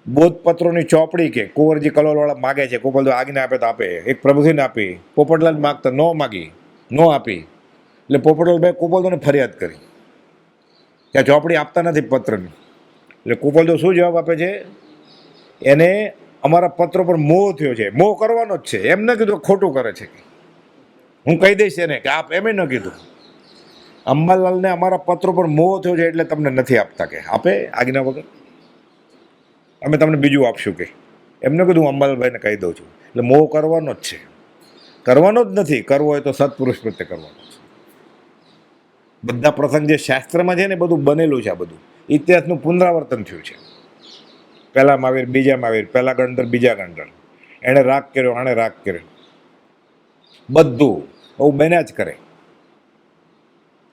બોધપત્રોની ચોપડી કે કુંવરજી કલોલવાળા માગે છે, ગોપાલદેવ આજ્ઞા આપે તો આપે. એક પ્રભુજીને આપી, પોપટલાલ માગતા, ન માગી, ન આપી. એટલે પોપટલાલભાઈ ગોપાલદેવને ફરિયાદ કરી કે આ ચોપડી આપતા નથી પત્રની. એટલે ગોપાલદેવ શું જવાબ આપે છે? એને અમારા પત્રો પર મોહ થયો છે. મોહ કરવાનો જ છે, એમ ન કીધું ખોટું કરે છે. હું કહી દઈશ એને કે આપ, એમ ન કીધું. અંબાલાલને અમારા પત્રો પર મોહ થયો છે એટલે તમને નથી આપતા. કે આપે આજ્ઞા વગર અમે તમને બીજું આપશું કે. એમને કીધું હું અંબાલાલભાઈને કહી દઉં છું. એટલે મોહ કરવાનો જ છે, કરવાનો જ નથી. કરવો હોય તો સત્પુરુષ પ્રત્યે કરવાનો છે. બધા પ્રસંગ જે શાસ્ત્રમાં છે ને બધું બનેલું છે. આ બધું ઇતિહાસનું પુનરાવર્તન થયું છે. પહેલા મહાવીર, બીજા મહાવીર, પહેલા ગણધર, બીજા ગણધર, એણે રાગ કર્યો, આણે રાગ કર્યો, બધું બહુ બન્યા જ કરે.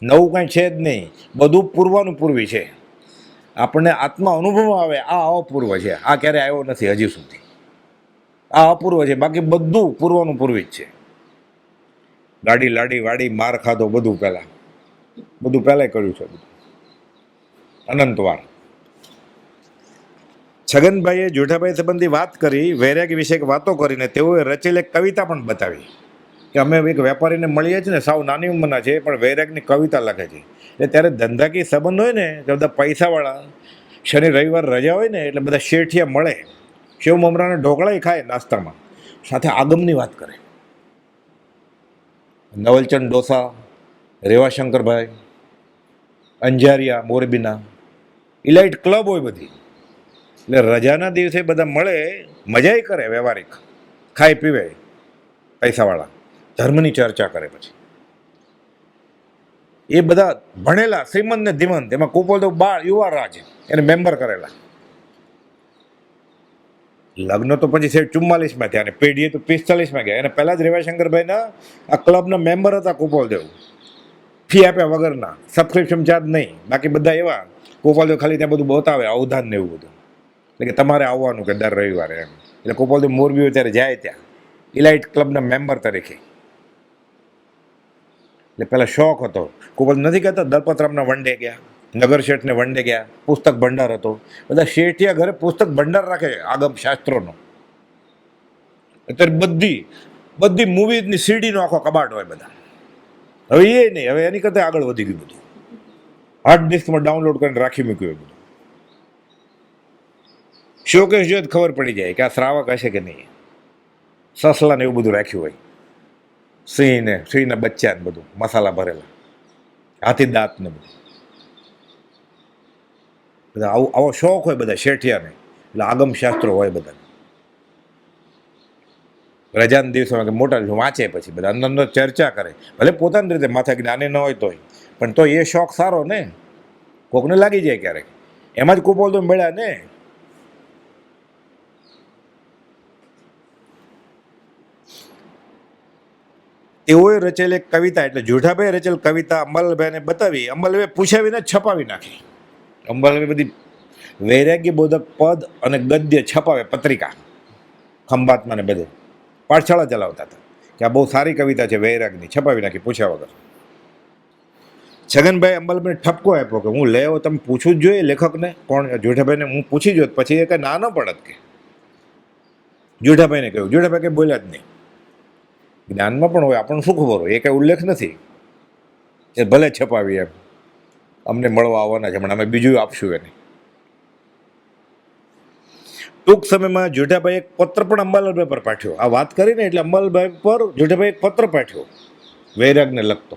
નવું કાંઈ છે જ નહીં, બધું પૂર્વાનું પૂર્વી છે. આપણને આત્મા અનુભવ આવે આ અપૂર્વ છે, આ ક્યારે આવ્યો નથી હજી સુધી. આ અપૂર્વ છે, બાકી બધું પૂર્વાનું પૂર્વી જ છે. ગાડી લાડી વાડી માર ખાધો બધું પહેલાં કર્યું છે બધું અનંતવાર. છગનભાઈએ જેઠાભાઈ સંબંધી વાત કરી, વૈરાગ્ય વિશે વાતો કરીને તેઓએ રચેલ એક કવિતા પણ બતાવી કે અમે એક વેપારીને મળીએ છીએ ને, સાવ નાની ઉંમરના છે પણ વૈરાગની કવિતા લખે છે. એટલે ત્યારે ધંધાકીય સંબંધ હોય ને તો બધા પૈસાવાળા શનિ રવિવાર રજા હોય ને એટલે બધા શેઠિયા મળે, શેવ મમરાના ઢોકળાય ખાય નાસ્તામાં, સાથે આગમની વાત કરે. નવલચંદ ડોસા, રેવાશંકરભાઈ, અંજારિયા મોરબીના ઇલાઇટ ક્લબ હોય બધી. એટલે રજાના દિવસે બધા મળે, મજાય કરે, વ્યવહારિક ખાય પીવે પૈસાવાળા, ધર્મની ચર્ચા કરે. પછી એ બધા ભણેલા શ્રીમંત ને ધીમંત, એમાં કુપોલદેવ બાળ યુવા રાજ એને મેમ્બર કરેલા. લગ્ન તો પછી છે 44માં થયા, અને પેઢીએ તો 45માં ગયા. એને પહેલા જ રેવાશંકરભાઈના આ ક્લબના મેમ્બર હતા કુપોલદેવ, ફી આપ્યા વગરના, સબસ્ક્રિપ્શન ચાર્જ નહીં. બાકી બધા એવા કુપોલદેવ ખાલી ત્યાં બધું બતાવે, અવધાન ને એવું બધું, એટલે કે તમારે આવવાનું કે દર રવિવારે એમ. એટલે કુપોલદેવ મોરબી હોય ત્યારે જાય ત્યાં ઇલાઇટ ક્લબના મેમ્બર તરીકે. એટલે પહેલાં શોખ હતો. કુપોલ નથી કહેતા દલપતરામના વનડે ગયા, નગર શેઠને વનડે ગયા, પુસ્તક ભંડાર હતો. બધા શેઠિયા ઘરે પુસ્તક ભંડાર રાખે આગમ શાસ્ત્રોનો. અત્યારે બધી મૂવીની સીડીનો આખો કબાટ હોય બધા. હવે એ નહીં, હવે એની કરતાં આગળ વધી ગયું બધું. હાર્ડ ડિસ્કમાં ડાઉનલોડ કરીને રાખી મૂક્યું એ બધું. શોકેસ જોઈએ તો ખબર પડી જાય કે આ શ્રાવક હશે કે નહીં. સસલા ને એવું બધું રાખ્યું હોય, સિંહના બચ્ચા ને બધું મસાલા ભરેલા, હાથી દાંત ને બધું. બધા આવો શોખ હોય બધા શેઠિયાને. એટલે આગમ શાસ્ત્રો હોય બધા. રજાના દિવસોમાં કે મોટા વાંચે, પછી બધા અંદર ચર્ચા કરે, ભલે પોતાની રીતે માથા જ્ઞાની ન હોય તોય, પણ તો એ શોખ સારો ને, કોકને લાગી જાય ક્યારેક. એમાં જ કુપોલદેવ મળ્યા ને. તેઓએ રચેલ એક કવિતા, એટલે જેઠાભાઈ રચેલ કવિતા અંબાલાલભાઈને બતાવી. અંબાલાલભાઈ પૂછાવીને છપાવી નાખી. અંબાલાલભાઈ બધી વૈરાગ્ય બોધક પદ અને ગદ્ય છપાવે, પત્રિકા ખંભાતમાં ને બધે પાઠશાળા ચલાવતા હતા કે આ બહુ સારી કવિતા છે વૈરાગની, છપાવી નાખી પૂછ્યા વગર. છગનભાઈ અંબાલાલભાઈને ઠપકો આપ્યો કે હું લેવો, તમે પૂછવું જ જોઈએ લેખકને. કોણ? જેઠાભાઈને હું પૂછી જોત, પછી એ કંઈ ના ન પડત કે. જેઠાભાઈને કહ્યું, જેઠાભાઈ કંઈ બોલ્યા જ નહીં. જ્ઞાનમાં પણ હોય, આપણને શું ખબર હોય, એ કંઈ ઉલ્લેખ નથી. એ ભલે છપાવી એમ, અમને મળવા આવવાના છે, પણ અમે બીજું આપશું એને. ટૂંક સમયમાં જેઠાભાઈ એક પત્ર પણ અંબાલાલભાઈ પર પાઠવ્યો. આ વાત કરીને એટલે અંબાલાલભાઈ પર જેઠાભાઈ એક પત્ર પાઠવ્યો, વૈરાગને લખતો,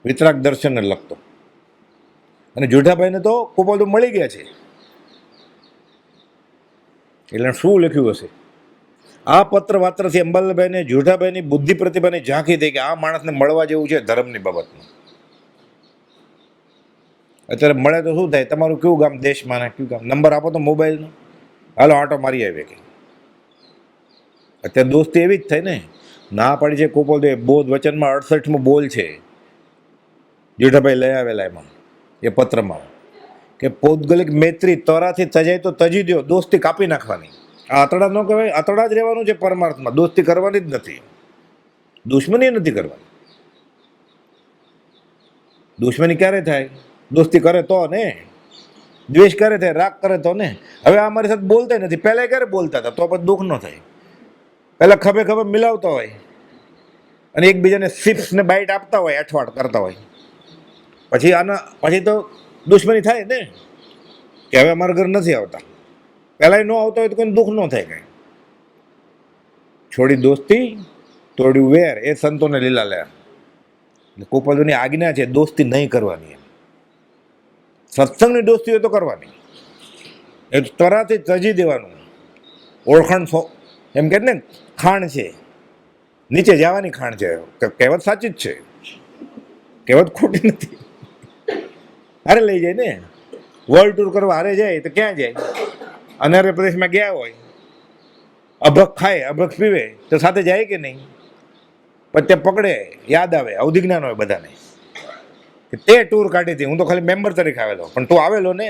વિતરાગ દર્શનને લખતો. અને જેઠાભાઈને તો કુપોલદેવ મળી ગયા છે, એટલે શું લખ્યું હશે. આ પત્ર વાત્રથી અંબાલાલભાઈને જેઠાભાઈની બુદ્ધિ પ્રતિભાની ઝાંખી થઈ કે આ માણસને મળવા જેવું છે ધર્મની બાબતમાં. અત્યારે મળે તો શું થાય, તમારું કયું ગામ દેશમાં ને કયું ગામ, નંબર આપો તો મોબાઈલનો, હાલો આટો મારી આવે કે. અત્યારે દોસ્તી એવી જ થાય ને. ના પાડી છે કુપોલદેવ બોધ વચનમાં 68મો બોલ છે જેઠાભાઈ લઈ આવેલા એમાં, એ પત્રમાં, કે પૌદ્ગલિક મૈત્રી તરાથી તજાય તો તજી દો, દોસ્તી કાપી નાખવાની. આ આતડા ન કહેવાય, આતડા જ રહેવાનું છે પરમાર્થમાં, દોસ્તી કરવાની જ નથી, દુશ્મની નથી કરવાની. દુશ્મની ક્યારે થાય? દોસ્તી કરે તો ને, દ્વેષ કરે થાય, રાગ કરે તો ને. હવે આ મારી સાથે બોલતા નથી, પહેલાં ક્યારે બોલતા હતા તો પછી દુઃખ ન થાય. પહેલાં ખભે ખભે મિલાવતા હોય અને એકબીજાને સિપ્સ ને બાઇટ આપતા હોય, અઠવાડ કરતા હોય, પછી તો દુશ્મની થાય ને, કે હવે અમારા ઘર નથી આવતા. પહેલાં ન આવતા હોય તો કોઈ દુઃખ ન થાય કાંઈ. છોડી દોસ્તી તોડ્યું વેર, એ સંતોને લીલા લે. એટલે કુપોલદેવની આજ્ઞા છે દોસ્તી નહીં કરવાની. સત્સંગની દોસ્તી હોય તો કરવાની, એ તરાથી તજી દેવાનું. ઓળખાણ એમ કે ને ખાણ છે, નીચે જવાની ખાણ છે. કહેવત સાચી જ છે, કહેવત ખોટી નથી. હારે લઈ જાય ને, વર્લ્ડ ટૂર કરવા હારે જાય તો ક્યાં જાય? અનારે પ્રદેશમાં ગયા હોય, અભક ખાય અભક પીવે તો સાથે જાય કે નહીં? પછી તે પકડે, યાદ આવે, અવધિજ્ઞાન હોય બધાને કે તે ટૂર કાઢી હતી, હું તો ખાલી મેમ્બર તરીકે આવેલો, પણ તું આવેલો ને.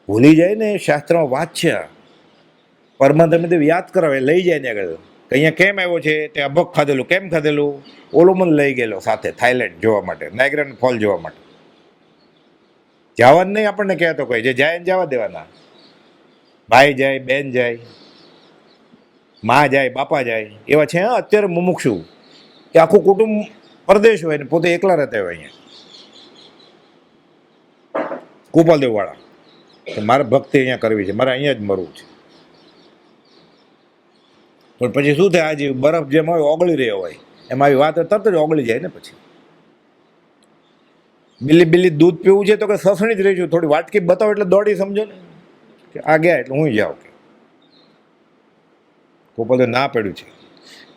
ભૂલી જાય ને, શાસ્ત્રમાં વાત છે. પરમાત્મા યાદ કરાવે, લઈ જાય ને આગળ. અહીંયા કેમ આવ્યો છે? તે અભક ખાધેલું. કેમ ખાધેલું? ઓલો મને લઈ ગયેલો સાથે થાઈલેન્ડ જોવા માટે, નાયગ્રા ફોલ જોવા માટે. જવાનું નહીં આપણને કહેતો કોઈ, જે જાય ને જવા દેવાના. ભાઈ જાય, બેન જાય, મા જાય, બાપા જાય, એવા છે. હા, અત્યારે મુમુક્ષુ કે આખું કુટુંબ પરદેશ હોય ને પોતે એકલા રહેતા હોય અહીંયા. કુપાલદેવ વાળા કે મારે ભક્તિ અહીંયા કરવી છે, મારે અહીંયા જ મરવું છે. પણ પછી શું થાય? આજે બરફ જેમ હોય ઓગળી રહ્યો હોય એમ આવી વાત તરત જ ઓગળી જાય ને. પછી બિલ્લી દૂધ પીવું છે તો કે સસણી જ રહીશું, થોડી વાટકી બતાવો એટલે દોડી, સમજો ને કે આ ગયા એટલે હું જાઉં. કે કુપાલદેવ ના પડ્યું છે,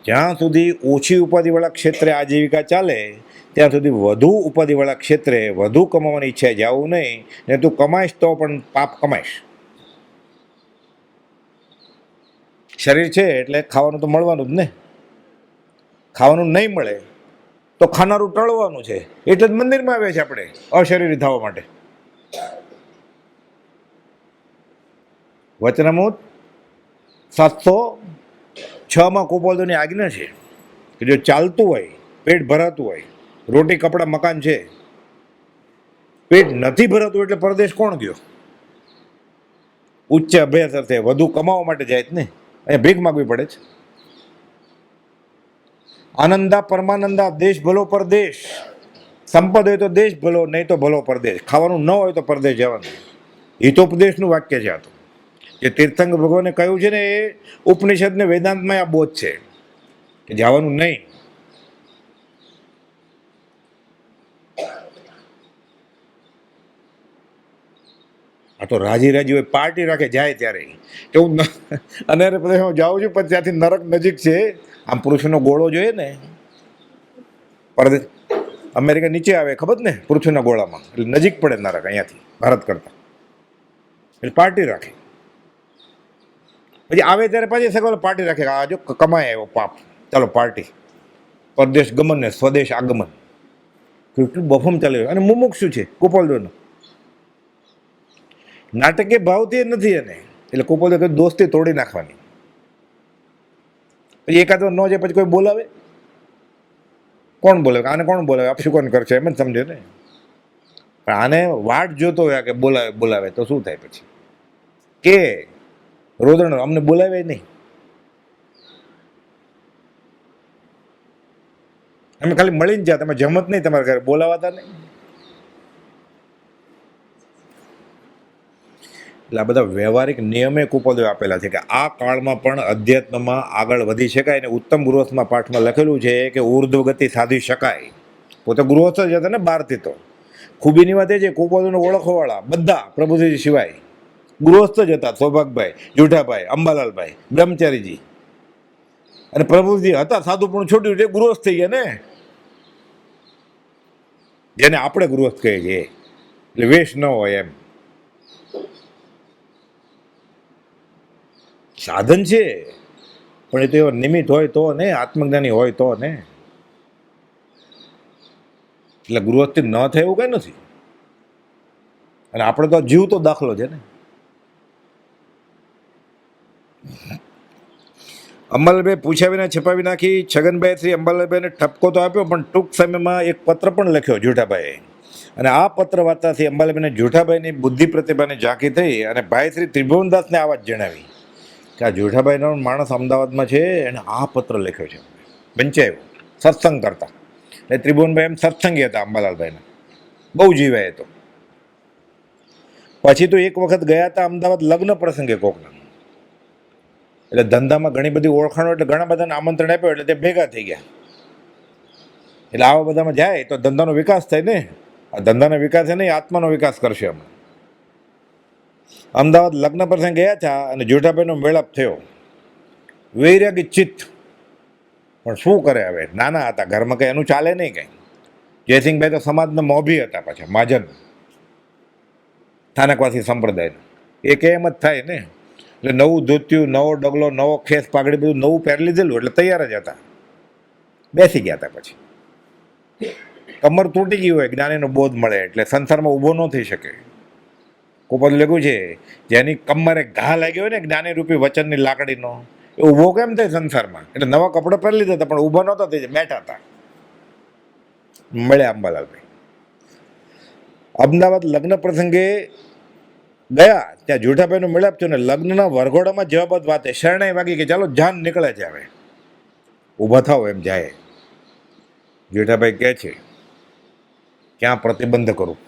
જ્યાં સુધી ઓછી ઉપાધિવાળા ક્ષેત્રે આજીવિકા ચાલે ત્યાં સુધી વધુ ઉપાધિવાળા ક્ષેત્રે વધુ કમાવાની ઈચ્છા જવું નહીં. ને તું કમાઈશ તો પણ પાપ કમાઈશ. શરીર છે એટલે ખાવાનું તો મળવાનું જ ને. ખાવાનું નહીં મળે તો ખાનારું ટળવાનું છે, એટલે જ મંદિરમાં આવે છે આપણે અશરીરી થવા માટે. વચનામૃત 706 કુપાલદેવની આજ્ઞા છે કે જો ચાલતું હોય, પેટ ભરાતું હોય, રોટી કપડાં મકાન છે, પેટ નથી ભરાતું એટલે પરદેશ કોણ ગયો? ઉચ્ચ અભ્યાસ અર્થે વધુ કમાવા માટે જાય જ ને. અહીંયા ભીખ માગવી પડે છે. આનંદા પરમાનંદા, દેશ ભલો પરદેશ. સંપદ હોય તો દેશ ભલો, નહીં તો ભલો પરદેશ. ખાવાનું ન હોય તો પરદેશ જવાનું. હિતોપદેશનું વાક્ય છે આ તો. જે તીર્થંકર ભગવાને કહ્યું છે ને, એ ઉપનિષદ ને વેદાંતમાં આ બોધ છે કે જવાનું નહીં. આ તો રાજી રાજી હોય, પાર્ટી રાખે જાય ત્યારે એવું. અને પછી હું જાઉં છું, પછી ત્યાંથી નરક નજીક છે. આમ પૃથ્વીનો ગોળો જોઈએ ને, પરદેશ અમેરિકા નીચે આવે ખબર ને, પૃથ્વીના ગોળામાં, એટલે નજીક પડે નરક અહીંયાથી, ભારત કરતા. એટલે પાર્ટી રાખે. પછી આવે ત્યારે પાછી સગવડ પાર્ટી રાખે. આ જો કમાય આવ્યો પાપ, ચાલો પાર્ટી. પરદેશ ગમન ને સ્વદેશ આગમન, કેટલું બફમ ચાલે. અને મુમુક્ષુ છે કુપાલદેવનો. નાટકીય ભાવથી નથી એને, એટલે કુપાલદેવ દોસ્તી તોડી નાખવાની. પછી એકાદ વાર ન જાય પછી કોઈ બોલાવે, કોણ બોલાવે? આને કોણ બોલાવે? આપશું કોણ કરશે? એમ જ સમજે ને. પણ આને વાટ જોતો હોય કે બોલાવે બોલાવે તો શું થાય? પછી કે રોદણ અમને બોલાવે નહીં, અમે ખાલી મળીને જા, તમે જમત નહીં, તમારા ઘરે બોલાવાતા નહીં. એટલે આ બધા વ્યવહારિક નિયમે કુપાલદેવ આપેલા છે કે આ કાળમાં પણ અધ્યાત્મમાં આગળ વધી શકાય. અને ઉત્તમ ગૃહસ્થમાં પાઠમાં લખેલું છે કે ઉર્ધ્વ ગતિ સાધી શકાય. પોતે ગૃહસ્થ જ હતા ને બહારથી. તો ખૂબીની વાત એ છે, કુપાલદેવને ઓળખવાવાળા બધા પ્રભુજી સિવાય ગૃહસ્થ જ હતા. સૌભાગભાઈ, જુઠાભાઈ, અંબાલાલભાઈ, બ્રહ્મચારીજી અને પ્રભુજી હતા. સાધુ પણ છોડ્યું એટલે ગૃહસ્થ થઈ ગયા ને, જેને આપણે ગૃહસ્થ કહીએ છીએ. એટલે વેશ ન હોય એમ. સાધન છે પણ એ તો એવો નિમિત્ત હોય તો ને, આત્મજ્ઞાની હોય તો ને. એટલે ગૃહસ્થી ન થાય એવું કઈ નથી. અને આપણે તો જીવતો દાખલો છે ને. અંબાલાલભાઈ પૂછ્યા વિના છપાવી નાખી. છગનભાઈ શ્રી અંબાલાલભાઈને ઠપકો તો આપ્યો, પણ ટૂંક સમયમાં એક પત્ર પણ લખ્યો જુઠાભાઈએ. અને આ પત્ર વાંચતાથી અંબાલાલભાઈને જુઠાભાઈની બુદ્ધિ પ્રતિભાની ઝાંખી થઈ. અને ભાઈ શ્રી ત્રિભુવનદાસને આ વાત જણાવી કે આ જુઠાભાઈનો માણસ અમદાવાદમાં છે, એને આ પત્ર લખ્યો છે. વંચાયો સત્સંગ કરતા. એટલે ત્રિભુવનભાઈ એમ સત્સંગી હતા અંબાલાલભાઈને, બહુ જીવાય તો. પછી તો એક વખત ગયા હતા અમદાવાદ લગ્ન પ્રસંગે કોકના. એટલે ધંધામાં ઘણી બધી ઓળખાણો, એટલે ઘણા બધાને આમંત્રણ આપ્યો, એટલે તે ભેગા થઈ ગયા. એટલે આવા બધામાં જાય તો ધંધાનો વિકાસ થાય ને. આ ધંધાનો વિકાસ છે નહીં, આત્માનો વિકાસ કરશે અમે. અમદાવાદ લગ્ન પ્રસંગ ગયા હતા અને જેઠાભાઈનો મેળાપ થયો. વૈરાગી ચિત્ત, પણ શું કરે હવે, નાના હતા, ઘરમાં કંઈ એનું ચાલે નહીં કંઈ. જયસિંહભાઈ તો સમાજના મોભી હતા, પાછા મહાજન, સ્થાનકવાસી સંપ્રદાયના. એ કે એમ જ થાય ને, એટલે નવું ધોતિયું, નવો ડગલો, નવો ખેસ પાઘડી, બધું નવું પહેરી લીધેલું, એટલે તૈયાર જ હતા. બેસી ગયા હતા. પછી કમર તૂટી ગઈ હોય, જ્ઞાનીનો બોધ મળે એટલે સંસારમાં ઊભો ન થઈ શકે. કુપદ લખ્યું છે, જેની કમરે ઘા લાગ્યો હોય ને જ્ઞાની રૂપી વચનની લાકડીનો, એ ઊભો કેમ થાય સંસારમાં? એટલે નવા કપડાં પહેરી લીધા હતા, પણ ઊભો નહોતા થઈ જાય, બેઠા હતા. મળ્યા અંબાલાલભાઈ અમદાવાદ લગ્ન પ્રસંગે ગયા, ત્યાં જેઠાભાઈનો મેળાપ થયો ને લગ્નના વરઘોડામાં જવાબત વાતે શરણાઈ વાગી કે ચાલો જાન નીકળે છે, હવે ઊભા થાવ એમ જાય. જેઠાભાઈ કહે છે, ક્યાં પ્રતિબંધ કરું?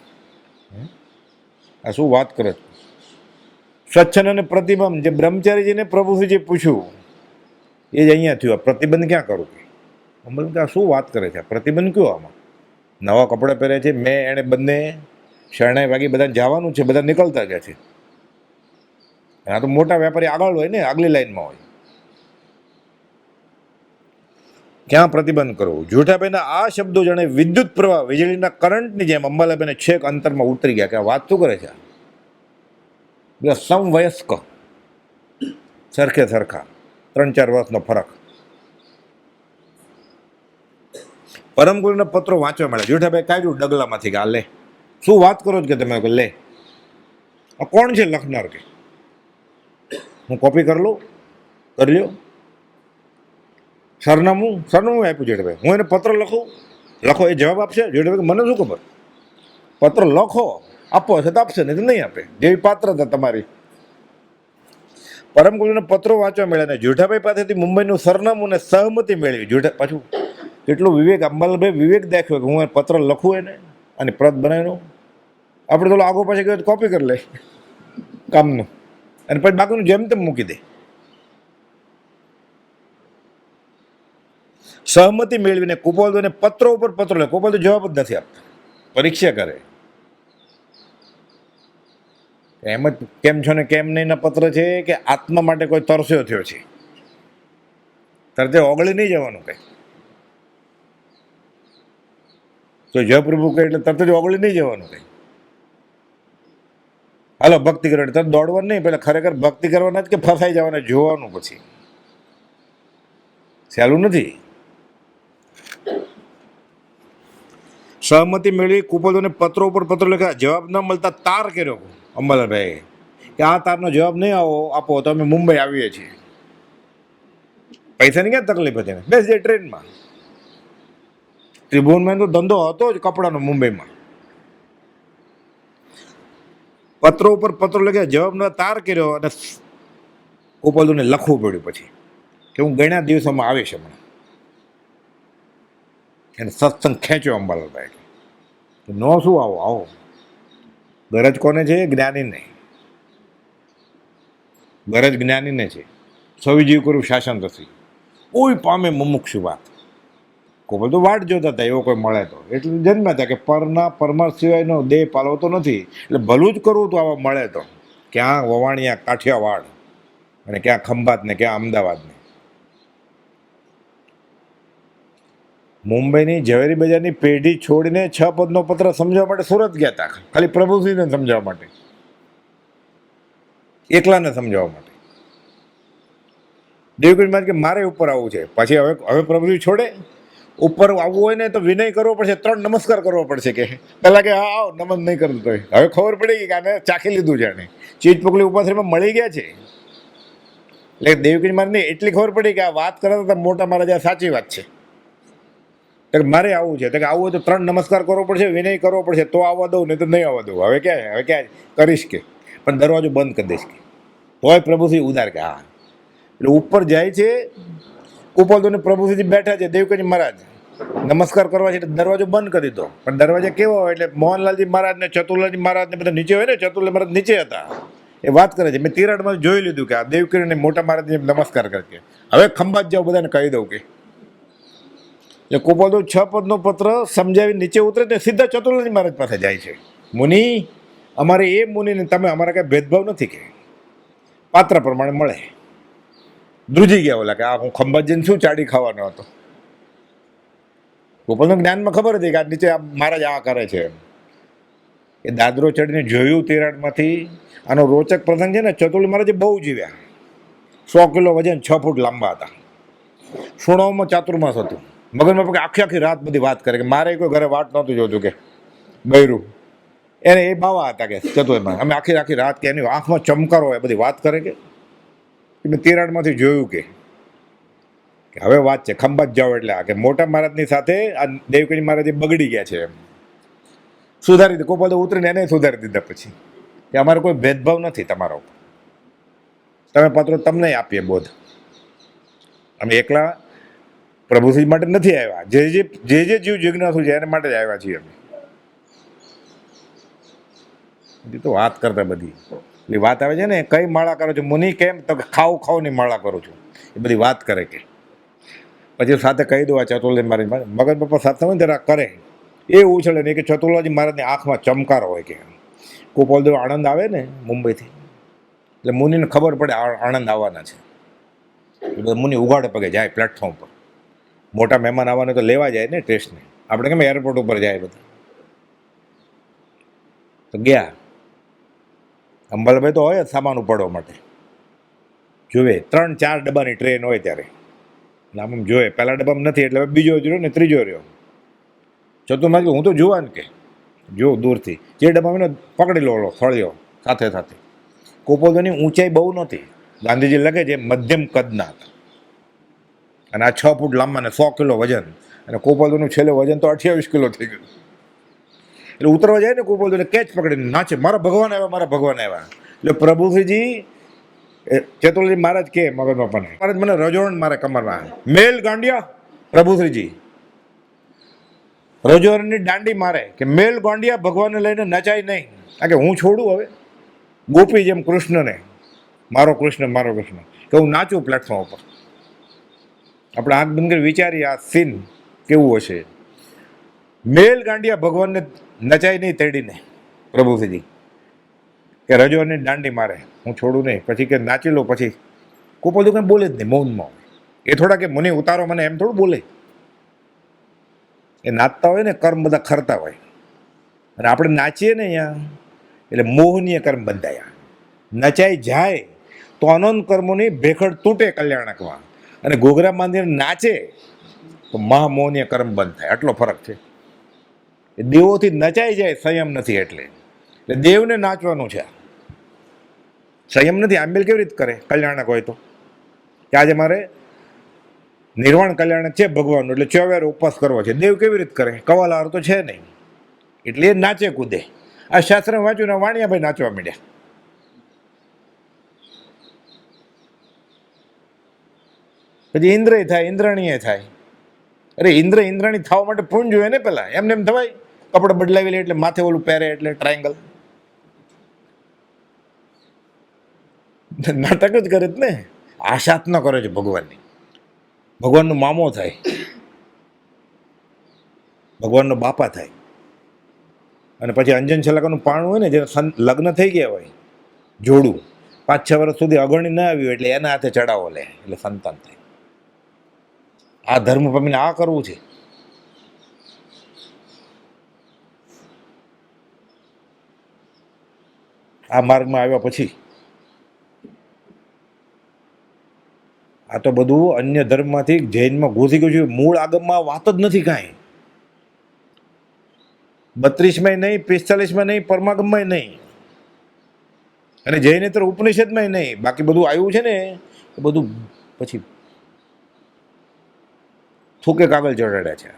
આ શું વાત કરે? સ્વચ્છન અને પ્રતિબંધ, જે બ્રહ્મચારીજીને પ્રભુજીએ પૂછ્યું એ જ અહીંયા થયું. પ્રતિબંધ ક્યાં કરું? અમલ આ શું વાત કરે છે? પ્રતિબંધ કયો આમાં? નવા કપડાં પહેરે છે, મેં એણે બંને શરણાઈ વાગી, બધા જવાનું છે, બધા નીકળતા ગયા છે. આ તો મોટા વેપારી આગળ હોય ને, આગલી લાઈનમાં હોય. ક્યાં પ્રતિબંધ કરવો? જેઠાભાઈના આ શબ્દો જાણે વિદ્યુત પ્રવાહ, વીજળીના કરંટની જેમ અંબાલાભાઈને છેક અંતરમાં ઉતરી ગયા કે આ વાત શું કરે છે? સમવયસ્ક, સરખે સરખા, 3-4 વર્ષનો ફરક. પરમ ગુરુના પત્રો વાંચવા મળે. જેઠાભાઈ કાઢ્યું ડગલામાંથી કે આ લે. શું વાત કરો છો કે તમે? લે, આ કોણ છે લખનાર? કે હું કોપી કરી લઉં, કરી લ્યો. સરનામું આપ્યું જેઠાભાઈ. હું એને પત્ર લખું, લખો, એ જવાબ આપશે? જેઠાભાઈ મને શું ખબર, પત્ર લખો, આપો હશે તો આપશે, નહીં તો નહીં આપે, જેવી પાત્રતા તમારી. પરમ ગુરુના પત્રો વાંચવા મળ્યા ને જેઠાભાઈ પાસેથી મુંબઈનું સરનામું ને સહમતિ મેળવી. પાછું કેટલું વિવેક, અંબાલાલભાઈ વિવેક દાખ્યો કે હું પત્ર લખું એને અને પ્રત બનાવીનું. આપણે તો આગો પાછળ ગયો કોપી કરી લે કામનું, અને પછી બાકીનું જેમ તેમ મૂકી દે. સહમતિ મેળવીને કુપોલદોને પત્રો ઉપર પત્રો લે. કુપોલદો જવાબ જ નથી આપતા, પરીક્ષા કરે. એમ જ કેમ છો ને કેમ નહીં ના પત્ર છે કે આત્મા માટે કોઈ તરસ્યો થયો છે, તરતે ઓગળી નહીં જવાનું કઈ. તો જયપ્રભુ કહે એટલે તરત જ ઓગળી નહીં જવાનું કઈ. હાલો ભક્તિ કરો એટલે તરત દોડવાનું નહીં, પેલા ખરેખર ભક્તિ કરવાના જ કે ફસાઈ જવાના જોવાનું, પછી સહેલું નથી. સહમતિ મેળવી કુપોદોને પત્રો ઉપર પત્રો લખ્યા. જવાબ ન મળતા તાર કર્યો અંબાલાલભાઈ કે આ તારનો જવાબ નહીં આપો તો અમે મુંબઈ આવીએ છીએ. પૈસાની ક્યાં તકલીફ હતી? બેસ જાય ટ્રેનમાં. ત્રિભુવનમાં તો ધંધો હતો જ કપડાનો મુંબઈમાં. પત્રો ઉપર પત્રો લખ્યા, જવાબનો તાર કર્યો અને કુપોદોને લખવું પડ્યું પછી કે હું ઘણા દિવસોમાં આવીશ હમણાં. એને સત્સંગ ખેંચ્યો અંબાલાલભાઈ. નો શું આવો ગરજ કોને છે? જ્ઞાનીને. ગરજ જ્ઞાનીને છે. સવિજીવ કરું શાસન રસી, કોઈ પામે મુમુક્ષુ વાત. કોઈ તો વાટ જોતા હતા એવો કોઈ મળે તો, એટલે જન્મ હતા કે પરમાર્થ સિવાયનો દેહ પાલવતો નથી, એટલે ભલું જ કરવું તો આવા મળે તો. ક્યાં વવાણિયા કાઠિયાવાડ અને ક્યાં ખંભાત ને ક્યાં અમદાવાદ ને. મુંબઈની ઝવેરી બજારની પેઢી છોડીને 6 પદનો પત્ર સમજાવવા માટે સુરત ગયા હતા, ખાલી પ્રભુશ્રીને સમજાવવા માટે, એકલાને સમજાવવા માટે. દેવગીરીમાં કે મારે ઉપર આવવું છે. પછી હવે પ્રભુશ્રી છોડે. ઉપર આવવું હોય ને તો વિનય કરવો પડશે, 3 નમસ્કાર કરવો પડશે. કે પહેલાં કે હા આવો, નમન નહીં કરતો તો હવે ખબર પડી ગઈ કે આને ચાખી લીધું છે, આને ચીજ પકડી ઉપાશ્રીમાં મળી ગયા છે. એટલે દેવગીરી મારની એટલી ખબર પડી કે આ વાત કરતા હતા મોટા મહારાજા, સાચી વાત છે. મારે આવવું છે તો કે આવું હોય તો 3 નમસ્કાર કરવો પડશે, વિનય કરવો પડશે, તો આવવા દઉં, નહીં તો નહીં આવવા દઉં. હવે ક્યાં કરીશ કે, પણ દરવાજો બંધ કરી દઈશ કે. તોય પ્રભુશ્રી ઉદાર કે હા. એટલે ઉપર જાય છે કુપોલદોને પ્રભુશ્રી બેઠા છે. દેવકજી મહારાજ નમસ્કાર કરવા છે એટલે દરવાજો બંધ કરી દીધો. પણ દરવાજા કેવો હોય એટલે મોહનલાલજી મહારાજ ને ચતુરલાલજી મહારાજ ને બધા નીચે હોય ને, ચતુરલાલ મહારાજ નીચે હતા. એ વાત કરે છે, મેં તિરાડમાં જોઈ લીધું કે આ દેવકીને મોટા મહારાજને નમસ્કાર કરે. હવે ખંભાત જાઓ, બધાને કહી દઉં કે. એટલે કુપોલદો 6 પદનો પત્ર સમજાવી નીચે ઉતરે ને સીધા ચતુરલાલજી મહારાજ પાસે જાય છે. મુનિ અમારે એ મુનિને તમે અમારા કાંઈ ભેદભાવ નથી કે પાત્ર પ્રમાણે મળે. ધ્રુજી ગયા ઓલા કે આ હું ખંભાતજીને શું ચાડી ખાવાનો હતો. ગોપાલના જ્ઞાનમાં ખબર હતી કે આ નીચે મહારાજ આ કરે છે એમ. એ દાદરો ચડીને જોયું તિરાડમાંથી. આનો રોચક પ્રસંગ છે ને, ચતુર્લી મહારાજે બહુ જીવ્યા. 100 કિલો વજન, 6 ફૂટ લાંબા હતા. સુણાવમાં ચાતુર્માસ હતું. મગનમાં કે આખી આખી રાત બધી વાત કરે કે મારે કોઈ ઘરે વાટ નહોતું જોતું કે બૈરું એને એ બાવા હતા કે ચતુર્માં અમે આખી આખી રાત કે એની આંખમાં ચમકારો હોય બધી વાત કરે કે મેં તિરાડમાંથી જોયું કે હવે વાત છે ખંભાત જાઓ એટલે આ કે મોટા મહારાજની સાથે આ દેવકરી મહારાજ બગડી ગયા છે એમ સુધારી દીધું. કોપાલ ઉતરીને એને સુધારી દીધા પછી કે અમારો કોઈ ભેદભાવ નથી તમારા ઉપર, તમે પાત્રો તમને આપીએ બોધ. અમે એકલા પ્રભુશ્રી માટે નથી આવ્યા, જે જે જીવ જિજ્ઞાસુ છે એના માટે જ આવ્યા છીએ અમે. તો વાત કરતા બધી એટલે વાત આવે છે ને, કઈ માળા કરો છો મુનિ, કેમ તો ખાવ ની માળા કરું છું, એ બધી વાત કરે કે પછી સાથે કહી દઉં આ ચતુર્લાજી મહારાજ મગન પપ્પા સાથે હોય જરા કરે એ ઉછળે નહીં કે ચતુર્લાજી મહારાજની આંખમાં ચમકારો હોય કે ગોપાલદેવ આણંદ આવે ને મુંબઈથી એટલે મુનિને ખબર પડે આણંદ આવવાના છે. એટલે મુનિ ઉગાડે પગે જાય પ્લેટફોર્મ પર. મોટા મહેમાન આવવાને તો લેવા જાય ને ટેસ્ટને, આપણે કેમ એરપોર્ટ ઉપર જાય બધા. તો ગયા અંબાલાભાઈ તો હોય જ સામાન ઉપાડવા માટે. જોવે 3-4 ડબ્બાની ટ્રેન હોય ત્યારે આમ જોવે, પહેલા ડબ્બામાં નથી એટલે બીજો રહ્યો ને ત્રીજો રહ્યો. ચતુર્માજી હું તો જોવા ને કે જો દૂરથી જે ડબ્બામાં પકડી લો ફળ્યો સાથે સાથે. કોપોલની ઊંચાઈ બહુ નહોતી, ગાંધીજી લગે છે મધ્યમ કદના હતા અને આ 6 ફૂટ લાંબા ને 100 કિલો વજન, અને કોપોલનું છેલ્લે વજન તો 28 કિલો થઈ ગયું. એટલે ઉતરવા જાય ને કોપોલ કેચ પકડીને નાચે મારા ભગવાન આવ્યા, મારા ભગવાન આવ્યા. એટલે પ્રભુશ્રીજી ચતુર્લાજી મહારાજ કે મગન બાપાને મહારાજ મને રજોણ મારે કમરમાં મેલ ગાંડિયા. પ્રભુશ્રીજી રજોણની દાંડી મારે કે મેલ ગાંડિયા, ભગવાનને લઈને નચાય નહીં. કારણ કે હું છોડું હવે ગોપી જેમ કૃષ્ણને મારો કૃષ્ણ કે હું નાચું પ્લેટફોર્મ ઉપર. આપણે આંખ બંધ કરી વિચારીએ આ સીન કેવું હશે. મેલ ગાંડિયા, ભગવાનને નચાય નહીં તેડીને પ્રભુશ્રીજી કે રજોની દાંડી મારે હું છોડું નહીં. પછી કે નાચી લો. પછી કોપલ તો કંઈ બોલે જ નહીં, મૌનમાં. એ થોડા કે મને ઉતારો મને એમ થોડું બોલે. એ નાચતા હોય ને કર્મ બધા ખરતા હોય, અને આપણે નાચીએ ને અહીંયા એટલે મોહનીય કર્મ બંધાયા. નચાઈ જાય તો અનંત કર્મોની ભેખડ તૂટે કલ્યાણકમાં, અને ઘોઘરા બાંધીને નાચે તો મહામોહનીય કર્મ બંધ થાય. આટલો ફરક છે. દેવોથી નચાઈ જાય સંયમ નથી એટલે દેવને નાચવાનું છે. સંયમ નથી. આંબેલ કેવી રીતે કરે કલ્યાણક હોય તો કે આજે મારે નિર્વાણ કલ્યાણક છે ભગવાનનું એટલે 4 વાર ઉપવાસ કરવો છે. દેવ કેવી રીતે કરે? કવાલાર તો છે નહીં એટલે એ નાચે કૂદે. આ શાસ્ત્ર વાંચ્યું ને વાણિયાભાઈ નાચવા માંડ્યા. પછી ઇન્દ્રય થાય, ઇન્દ્રાણીએ થાય. અરે ઇન્દ્રાણી થવા માટે પૂન જોઈએ ને પેલા, એમને એમ થવાય? કપડાં બદલાવી લે એટલે માથે ઓલું પહેરે એટલે ટ્રાયંગલ નાટક જ કરે જ ને. આશાત્ન કરે છે ભગવાનની. ભગવાનનો મામો થાય, ભગવાનનો બાપા થાય, અને પછી અંજન છલકાનું પાણું હોય ને જેને લગ્ન થઈ ગયા હોય જોડું 5-6 વર્ષ સુધી અગણી ના આવ્યું એટલે એના હાથે ચડાવો લે એટલે સંતાન થાય. આ ધર્મ પામીને આ કરવું છે. આ માર્ગમાં આવ્યા પછી આ તો બધું અન્ય ધર્મમાંથી જૈનમાં ઘૂસી ગયું છે. મૂળ આગમમાં વાત જ નથી કાંઈ. 32માં નહીં, 45માં નહીં, પરમાગમમાં નહીં, અને જૈનેતર ઉપનિષદમાં નહીં. બાકી બધું આવ્યું છે ને એ બધું પછી થૂકે કાગળ ચડાડ્યા છે.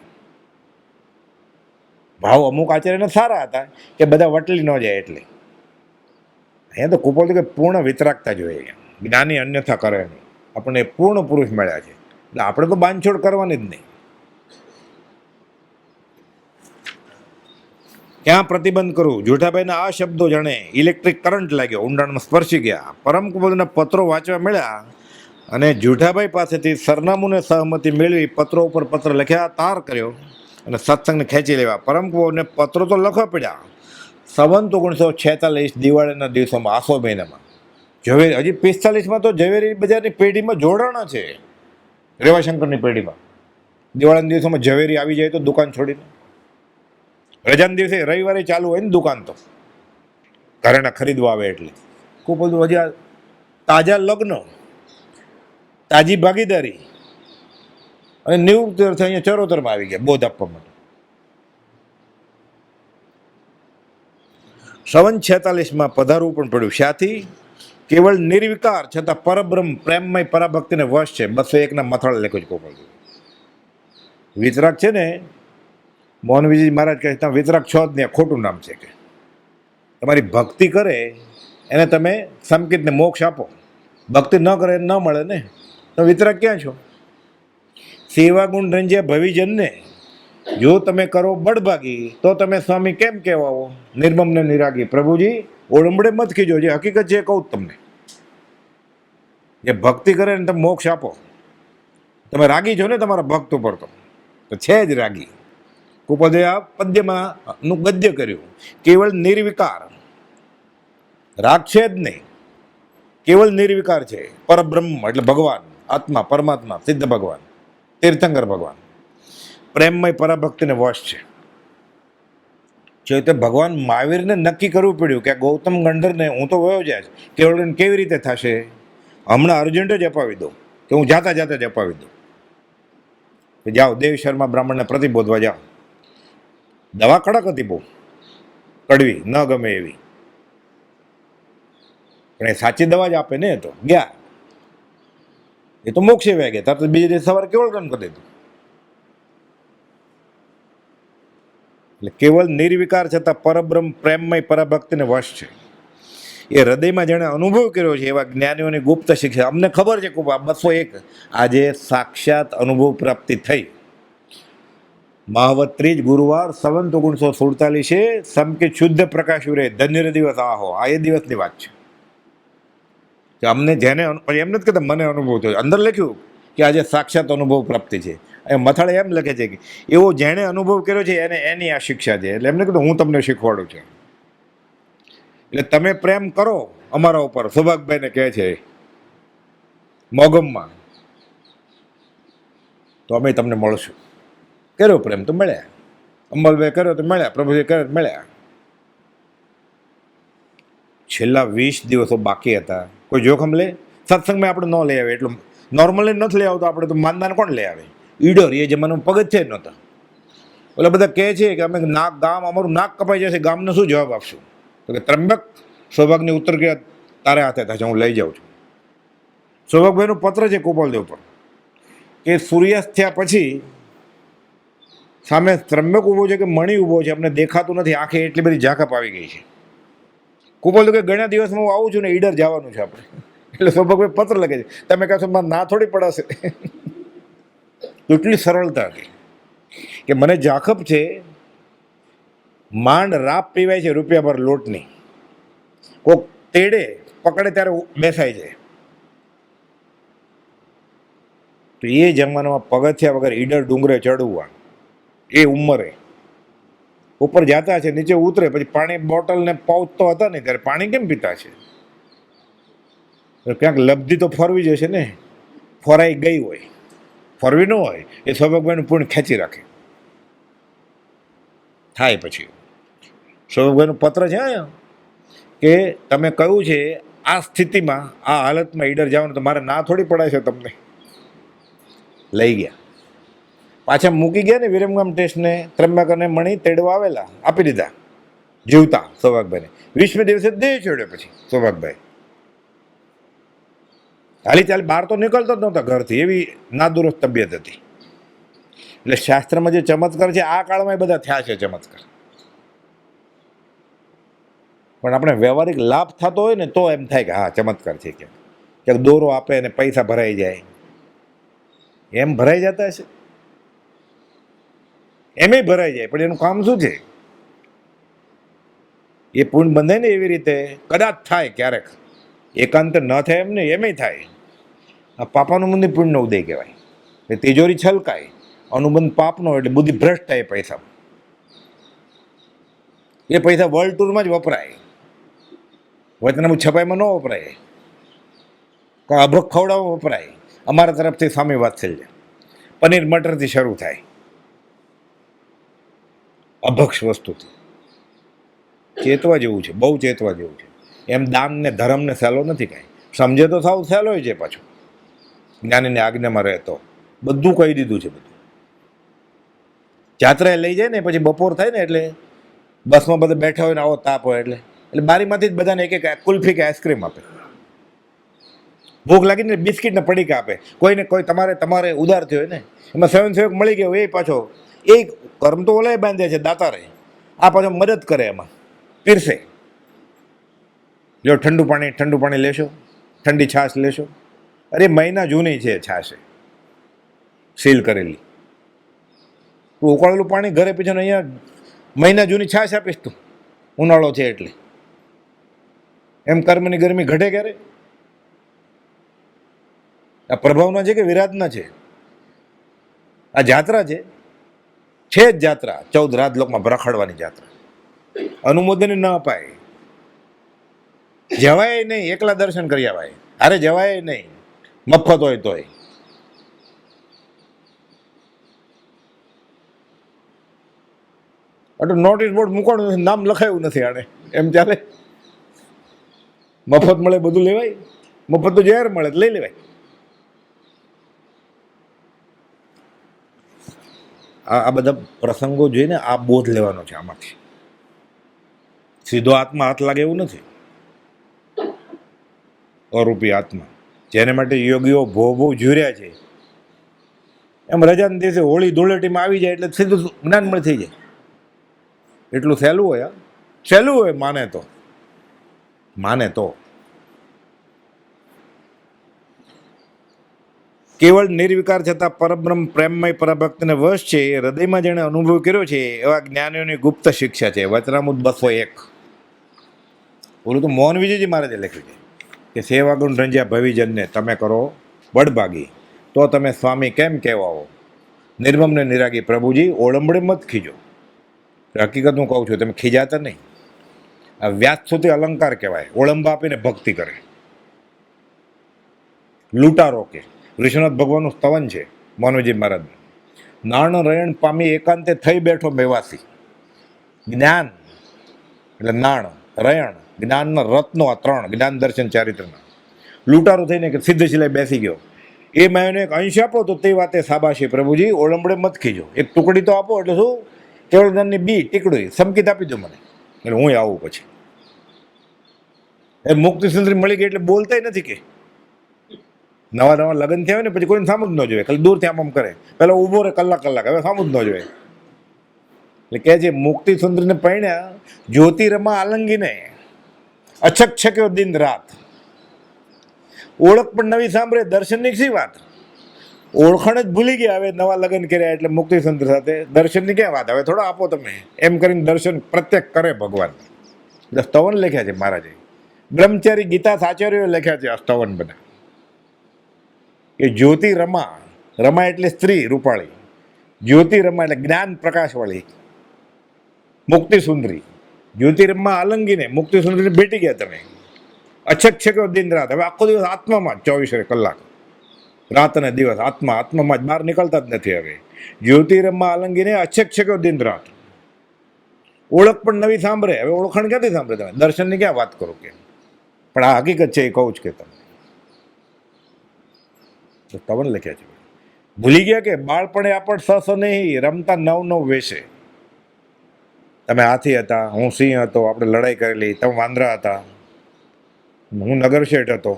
ભાવ અમુક આચાર્યના સારા હતા કે બધા વટલી ન જાય એટલે. અહીંયા તો કુપોલ કે પૂર્ણ વિતરાગતા જોઈએ. જ્ઞાની અન્યથા કરે નહીં. આપણને પૂર્ણ પુરુષ મળ્યા છે એટલે આપણે તો બાંધછોડ કરવાની જ નહીં. ક્યાં પ્રતિબંધ કરું? જેઠાભાઈના આ શબ્દો જાણે ઇલેક્ટ્રિક કરંટ લાગ્યો, ઊંડાણમાં સ્પર્શી ગયા. પરમ કુપોલના પત્રો વાંચવા મળ્યા અને જેઠાભાઈ પાસેથી સરનામુંને સહમતિ મેળવી પત્રો ઉપર પત્ર લખ્યા, તાર કર્યો અને સત્સંગને ખેંચી લેવા. પરમ કુપોલને પત્રો તો લખવા પડ્યા, 1946 દિવાળીના દિવસોમાં આસો મહિનામાં ઝવેરી, હજી 45માં તો ઝવેરી બજારની પેઢીમાં જોડાણા છે. રેવાશંકરની પેઢીમાં દિવાળીના દિવસોમાં ઝવેરી આવી જાય તો દુકાન છોડીને, રજાના દિવસે રવિવારે ચાલુ હોય ને દુકાન, તો ઘરેણા ખરીદવા આવે એટલે ખૂબ બધું. હજી આ તાજા લગ્ન, તાજી ભાગીદારી અને નિવૃત્તિ અર્થે અહીંયા ચરોતરમાં આવી ગયા બોધ આપવા માટે. 46માં પધારવું પણ પડ્યું. શાથી? કેવળ નિર્વિકાર છતાં પરબ્રહ્મ પ્રેમમય પરાભક્તિને વશ છે. 201ના મથાળા લખ્યું છે ગોપાલ. વિતરાગ છે ને, મોહનવીજી મહારાજ કહે તમે વિતરાગ છો જ નહીં, ખોટું નામ છે કે તમારી ભક્તિ કરે એને તમે સંકિતને મોક્ષ આપો, ભક્તિ ન કરે ન મળે ને, તો વિતરાગ ક્યાં છો? સેવા ગુણ રંજ્યા ભવિજનને જો તમે કરો બળભાગી તો તમે સ્વામી કેમ કહેવાઓ? નિર્મમને નિરાગી. પ્રભુજી ઓળંબડે મત કીજો, જે હકીકત છે કહું તમને, જે ભક્તિ કરે ને તમે મોક્ષ આપો. તમે રાગી છો ને તમારા ભક્ત ઉપર, તો છે જ રાગી. કુપદે આ પદ્યમાં નું ગદ્ય કર્યું. કેવળ નિર્વિકાર, રાગ છે જ નહીં, કેવળ નિર્વિકાર છે. પરબ્રહ્મ એટલે ભગવાન, આત્મા, પરમાત્મા, સિદ્ધ ભગવાન, તીર્થંકર ભગવાન, પ્રેમમય પરાભક્તિને વશ છે. તે ભગવાન મહાવીરને નક્કી કરવું પડ્યું કે ગૌતમ ગંધર્વને હું તો વયો જાય કેવળ કેવી રીતે થશે? હમણાં અર્જન્ટ જ અપાવી દઉં કે હું જાતા જ અપાવી દઉં કે જાઓ દેવ શર્મા બ્રાહ્મણને પ્રતિબોધવા જાઓ. દવા કડક હતી, બહુ કડવી, ન ગમે એવી, પણ એ સાચી દવા જ આપે ને. તો ગયા, એ તો મોક્ષે વ્યા ગયા. તરત બીજે દિવસ સવારે કેવળ કામ કરી દીધું. એટલે કેવળ નિર્વિકાર છતાં પરબ્રહ્મ પ્રેમમય પરાભક્તિને વશ છે. એ હૃદયમાં જેણે અનુભવ કર્યો છે એવા જ્ઞાનીઓની ગુપ્ત શિક્ષા અમને ખબર છે. ખૂબ 201 આજે સાક્ષાત અનુભવ પ્રાપ્તિ થઈ. મહાવત ત્રીજ ગુરુવાર 1947 સમકિત શુદ્ધ પ્રકાશ ઉરે ધન્ય દિવસ. આહો, આ એ દિવસની વાત છે કે અમને જેને એમ નથી કહેતા મને અનુભવ થયો, અંદર લખ્યું કે આજે સાક્ષાત અનુભવ પ્રાપ્તિ છે. એ મથાળે એમ લખે છે કે એવો જેણે અનુભવ કર્યો છે એને એની આ શિક્ષા છે. એટલે એમને કીધું હું તમને શીખવાડું છું. એટલે તમે પ્રેમ કરો અમારા ઉપર, સૌભાગભાઈને કહે છે મોગમમાં, તો અમે તમને મળશું. કર્યો પ્રેમ તો મળ્યા, અંબલભાઈ કર્યો તો મળ્યા, પ્રભુજી કર્યો તો મળ્યા. છેલ્લા 20 દિવસો બાકી હતા. કોઈ જોખમ લે? સત્સંગમાં આપણે ન લઈ આવે, એટલું નોર્મલી નથી લઈ આવતો. આપણે તો માનદાન કોણ લઈ આવે? ઈડર એ જમાનામાં પગથિયા જ નહોતા. એટલે બધા કહે છે કે અમે ગામ અમારું નાક કપાઈ જશે, ગામને શું જવાબ આપશું? તો કે ત્રંબક સૌભાગની ઉત્તર ક્રિયા તારે હાથે થશે, હું લઈ જાઉં છું. સૌભાગભાઈનું પત્ર છે ગોપાલદેવ પર કે સૂર્યાસ્ત થયા પછી સામે ત્રંબક ઊભો છે કે મણી ઊભો છે, અમને દેખાતું નથી, આંખે એટલી બધી ઝાકપ આવી ગઈ છે. ગોપાલદેવ કે ઘણા દિવસમાં હું આવું છું ને, ઈડર જવાનું છે આપણે. એટલે સૌભાગભાઈ પત્ર લખે છે, તમે કહેશો મારે ના થોડી પડાશે. એટલી સરળતા હતી કે મને ઝાકપ છે, માંડ રાપ પીવાય છે રૂપિયા પર લોટની, કોક તેડે પકડે ત્યારે બેસાય છે. તો એ જમાનામાં પગથિયા વગર ઈડર ડુંગરે ચડવા, એ ઉંમરે ઉપર જતા છે, નીચે ઉતરે, પછી પાણી બોટલ ને પાઉચ તો હતા નહીં ત્યારે પાણી કેમ પીતા છે? ક્યાંક લબ્ધિ તો ફરવી જશે ને. ફરાઈ ગઈ હોય, ફરવી ન હોય, એ સૌભાગભાઈનું પૂર્ણ ખેંચી રાખે. થાય પછી સૌભાગભાઈનો પત્ર છે કે તમે કહ્યું છે આ સ્થિતિમાં, આ હાલતમાં ઈડર જવાનું, તો મારે ના થોડી પડાય છે તમને. લઈ ગયા, પાછા મૂકી ગયા ને વિરમગામ ટેસ્ટને. ત્રંબકને મણી તેડવા આવેલા, આપી દીધા જીવતા સૌભાગભાઈને. 20મે દિવસે દેહ છોડ્યો. પછી સૌભાગભાઈ હાલી ચાલી બહાર તો નીકળતો જ નહોતા ઘરથી, એવી નાદુરસ્ત તબિયત હતી. એટલે શાસ્ત્રમાં જે ચમત્કાર છે આ કાળમાં બધા થયા છે ચમત્કાર. પણ આપણે વ્યવહારિક લાભ થતો હોય ને તો એમ થાય કે હા ચમત્કાર છે. કેમ ક્યાંક દોરો આપે અને પૈસા ભરાઈ જાય, એમ ભરાઈ જતા હશે, એમેય ભરાઈ જાય. પણ એનું કામ શું છે? એ પુણ્ય બંધાય ને એવી રીતે કદાચ થાય ક્યારેક, એકાંત ન થાય એમ નહીં, એમેય થાય. આ પાપાનું મંદિર પુણ્યનો ઉદય કહેવાય. એ તિજોરી છલકાય, અનુબંધ પાપનો એટલે બુદ્ધિ ભ્રષ્ટ થાય પૈસા. એ પૈસા વર્લ્ડ ટૂરમાં જ વપરાય, વચનામૃત છપાઈમાં ન વપરાય, કોઈ અભક ખવડાવવા વપરાય. અમારા તરફથી સ્વામી વાત્સલ્ય પનીર મટરથી શરૂ થાય, અભક્ષ વસ્તુથી. ચેતવા જેવું છે, બહુ ચેતવા જેવું છે. એમ દાન ને ધર્મ ને સહેલો નથી કાંઈ. સમજે તો સાવ સહેલો છે. પાછું જ્ઞાનીની આજ્ઞામાં રહે તો બધું કહી દીધું છે. બધું જાત્રાએ લઈ જાય ને પછી બપોર થાય ને એટલે બસમાં બધા બેઠા હોય ને આવો તાપ હોય એટલે બારીમાંથી જ બધાને એક એક કુલ્ફી કે આઈસ્ક્રીમ આપે. ભૂખ લાગીને બિસ્કિટને પડીકા આપે. કોઈને કોઈ તમારે ઉદાર થયો હોય ને એમાં સ્વયંસેવક મળી ગયો એ પાછો એ કર્મ તો ઓલાય બાંધે છે દાતારે, આ પાછો મદદ કરે એમાં પીરસે. જો ઠંડુ પાણી લેશો, ઠંડી છાશ લેશો. અરે મહિના જૂની છે છાશ, સીલ કરેલી. તું ઉકાળેલું પાણી ઘરે પીછો અહીંયા મહિના જૂની છાશ આપીશ તું, ઉનાળો છે એટલે. એમ કર્મની ગરમી ઘટે ક્યારે? આ પ્રભાવના છે કે વિરાટના છે? આ જાત્રા છે જ જાત્રા. 14 રાજલોકમાં ભરખડવાની જાત્રા. અનુમોદન ન અપાય, જવાય નહીં. એકલા દર્શન કરી આવાય, અરે જવાય નહીં, મફત હોય તોય. એટલે નોટિસ બોર્ડ મૂકવાનું નથી, નામ લખાયું નથી આને, એમ ચાલે? મફત મળે બધું લેવાય? મફત તો ઝેર મળે લઈ લેવાય. આ બધા પ્રસંગો જોઈને આ બોધ લેવાનો છે. આમાંથી સીધો આત્મા હાથ લાગે એવું નથી. અરૂપી આત્મા જેને માટે યોગીઓ ભો ઝૂર્યા છે, એમ રજાના દિવસે હોળી ધૂળેટીમાં આવી જાય એટલે સીધું જ્ઞાન મળી થઈ જાય. એટલું સહેલું હોય, સહેલું હોય માને તો. કેવળ નિર્વિકાર છતાં પરબ્રહ્મ પ્રેમમય પરભક્તને વશ છે, એ હૃદયમાં જેણે અનુભવ કર્યો છે એવા જ્ઞાનીઓની ગુપ્ત શિક્ષા છે. વચનામૃત 201. બોલું તો મોહન વિજયજી મહારાજે લખ્યું છે કે સેવા ગુણ રંજ્યા ભવિજનને તમે કરો બળભાગી, તો તમે સ્વામી કેમ કહેવાઓ? નિર્મમને નિરાગી પ્રભુજી ઓળંબડે મત ખીજો. હકીકત હું કહું છું, તમે ખીજાતા નહીં. આ વ્યાજસુથી અલંકાર કહેવાય. ઓળંબા આપીને ભક્તિ કરે, લૂંટારો કે. વિશ્વનાથ ભગવાનનું સ્તવન છે મોહનજી મહારાજ. નાણ રયણ પામી એકાંતે થઈ બેઠો મેવાસી. જ્ઞાન એટલે નાણ, રયણ જ્ઞાનના રત્નો, આ 3 જ્ઞાન દર્શન ચારિત્રના. લૂંટારો થઈને કે સિદ્ધ શિલાએ બેસી ગયો. એ માયને એક અંશ આપો તો તે વાતે સાબાશી પ્રભુજી ઓળંબડે મત ખીજો. એક ટુકડી તો આપો એટલે શું, કેવળ જ્ઞાનની બી ટીકડી સમકીત આપી દો મને, એટલે હું આવું. પછી એ મુક્તિ સુંદરી મળી ગઈ એટલે બોલતા નથી કે. નવા લગ્ન થયા હોય ને પછી કોઈને સામું જ ન જોઈએ, ખાલી દૂરથી આમ કરે. પેલા ઊભો રહે કલાક, હવે સામું જ ન જોઈએ. એટલે કહે છે મુક્તિ સુંદરીને પૈણ્યા જ્યોતિરમા આલંગીને અછક છક્યો દિન રાત. ઓળખ પણ નવી સાંભળે, દર્શનની શી વાત? ઓળખાણ જ ભૂલી ગયા. હવે નવા લગ્ન કર્યા એટલે મુક્તિ સુંદર સાથે દર્શનની ક્યાં વાત? હવે થોડા આપો તમે, એમ કરીને દર્શન પ્રત્યેક કરે ભગવાન. સ્તવન લખ્યા છે મહારાજે. બ્રહ્મચારી ગીતા આચાર્યોએ લખ્યા છે આ સ્તવન બધા. કે જ્યોતિ રમા, રમા એટલે સ્ત્રી રૂપાળી, જ્યોતિ રમા એટલે જ્ઞાન પ્રકાશવાળી. મુક્તિ સુંદરી જ્યોતિરમા આલંગીને મુક્તિ સુંદરીને ભેટી ગયા તમે. અછક છક્યો દિન રાત. હવે આખો દિવસ આત્મામાં જ 24 કલાક, રાત અને દિવસ આત્મામાં જ, બહાર નીકળતા જ નથી. હવે જ્યોતિરમા આલંગીને અછક છક્યો દિન રાત. ઓળખ પણ નવી સાંભળે. હવે ઓળખાણ ક્યાંથી સાંભળે તમે? દર્શનની ક્યાં વાત કરો કે? પણ આ હકીકત છે, એ કહું જ કે તમે સ્તવન લખ્યા છે. ભૂલી ગયા કે બાળપણે આપણ સસ નહીં રમતા નવ વેશે. તમે હાથી હતા, હું સિંહ હતો, આપણે લડાઈ કરેલી. તમે વાંદરા હતા, હું નગર શેઠ હતો,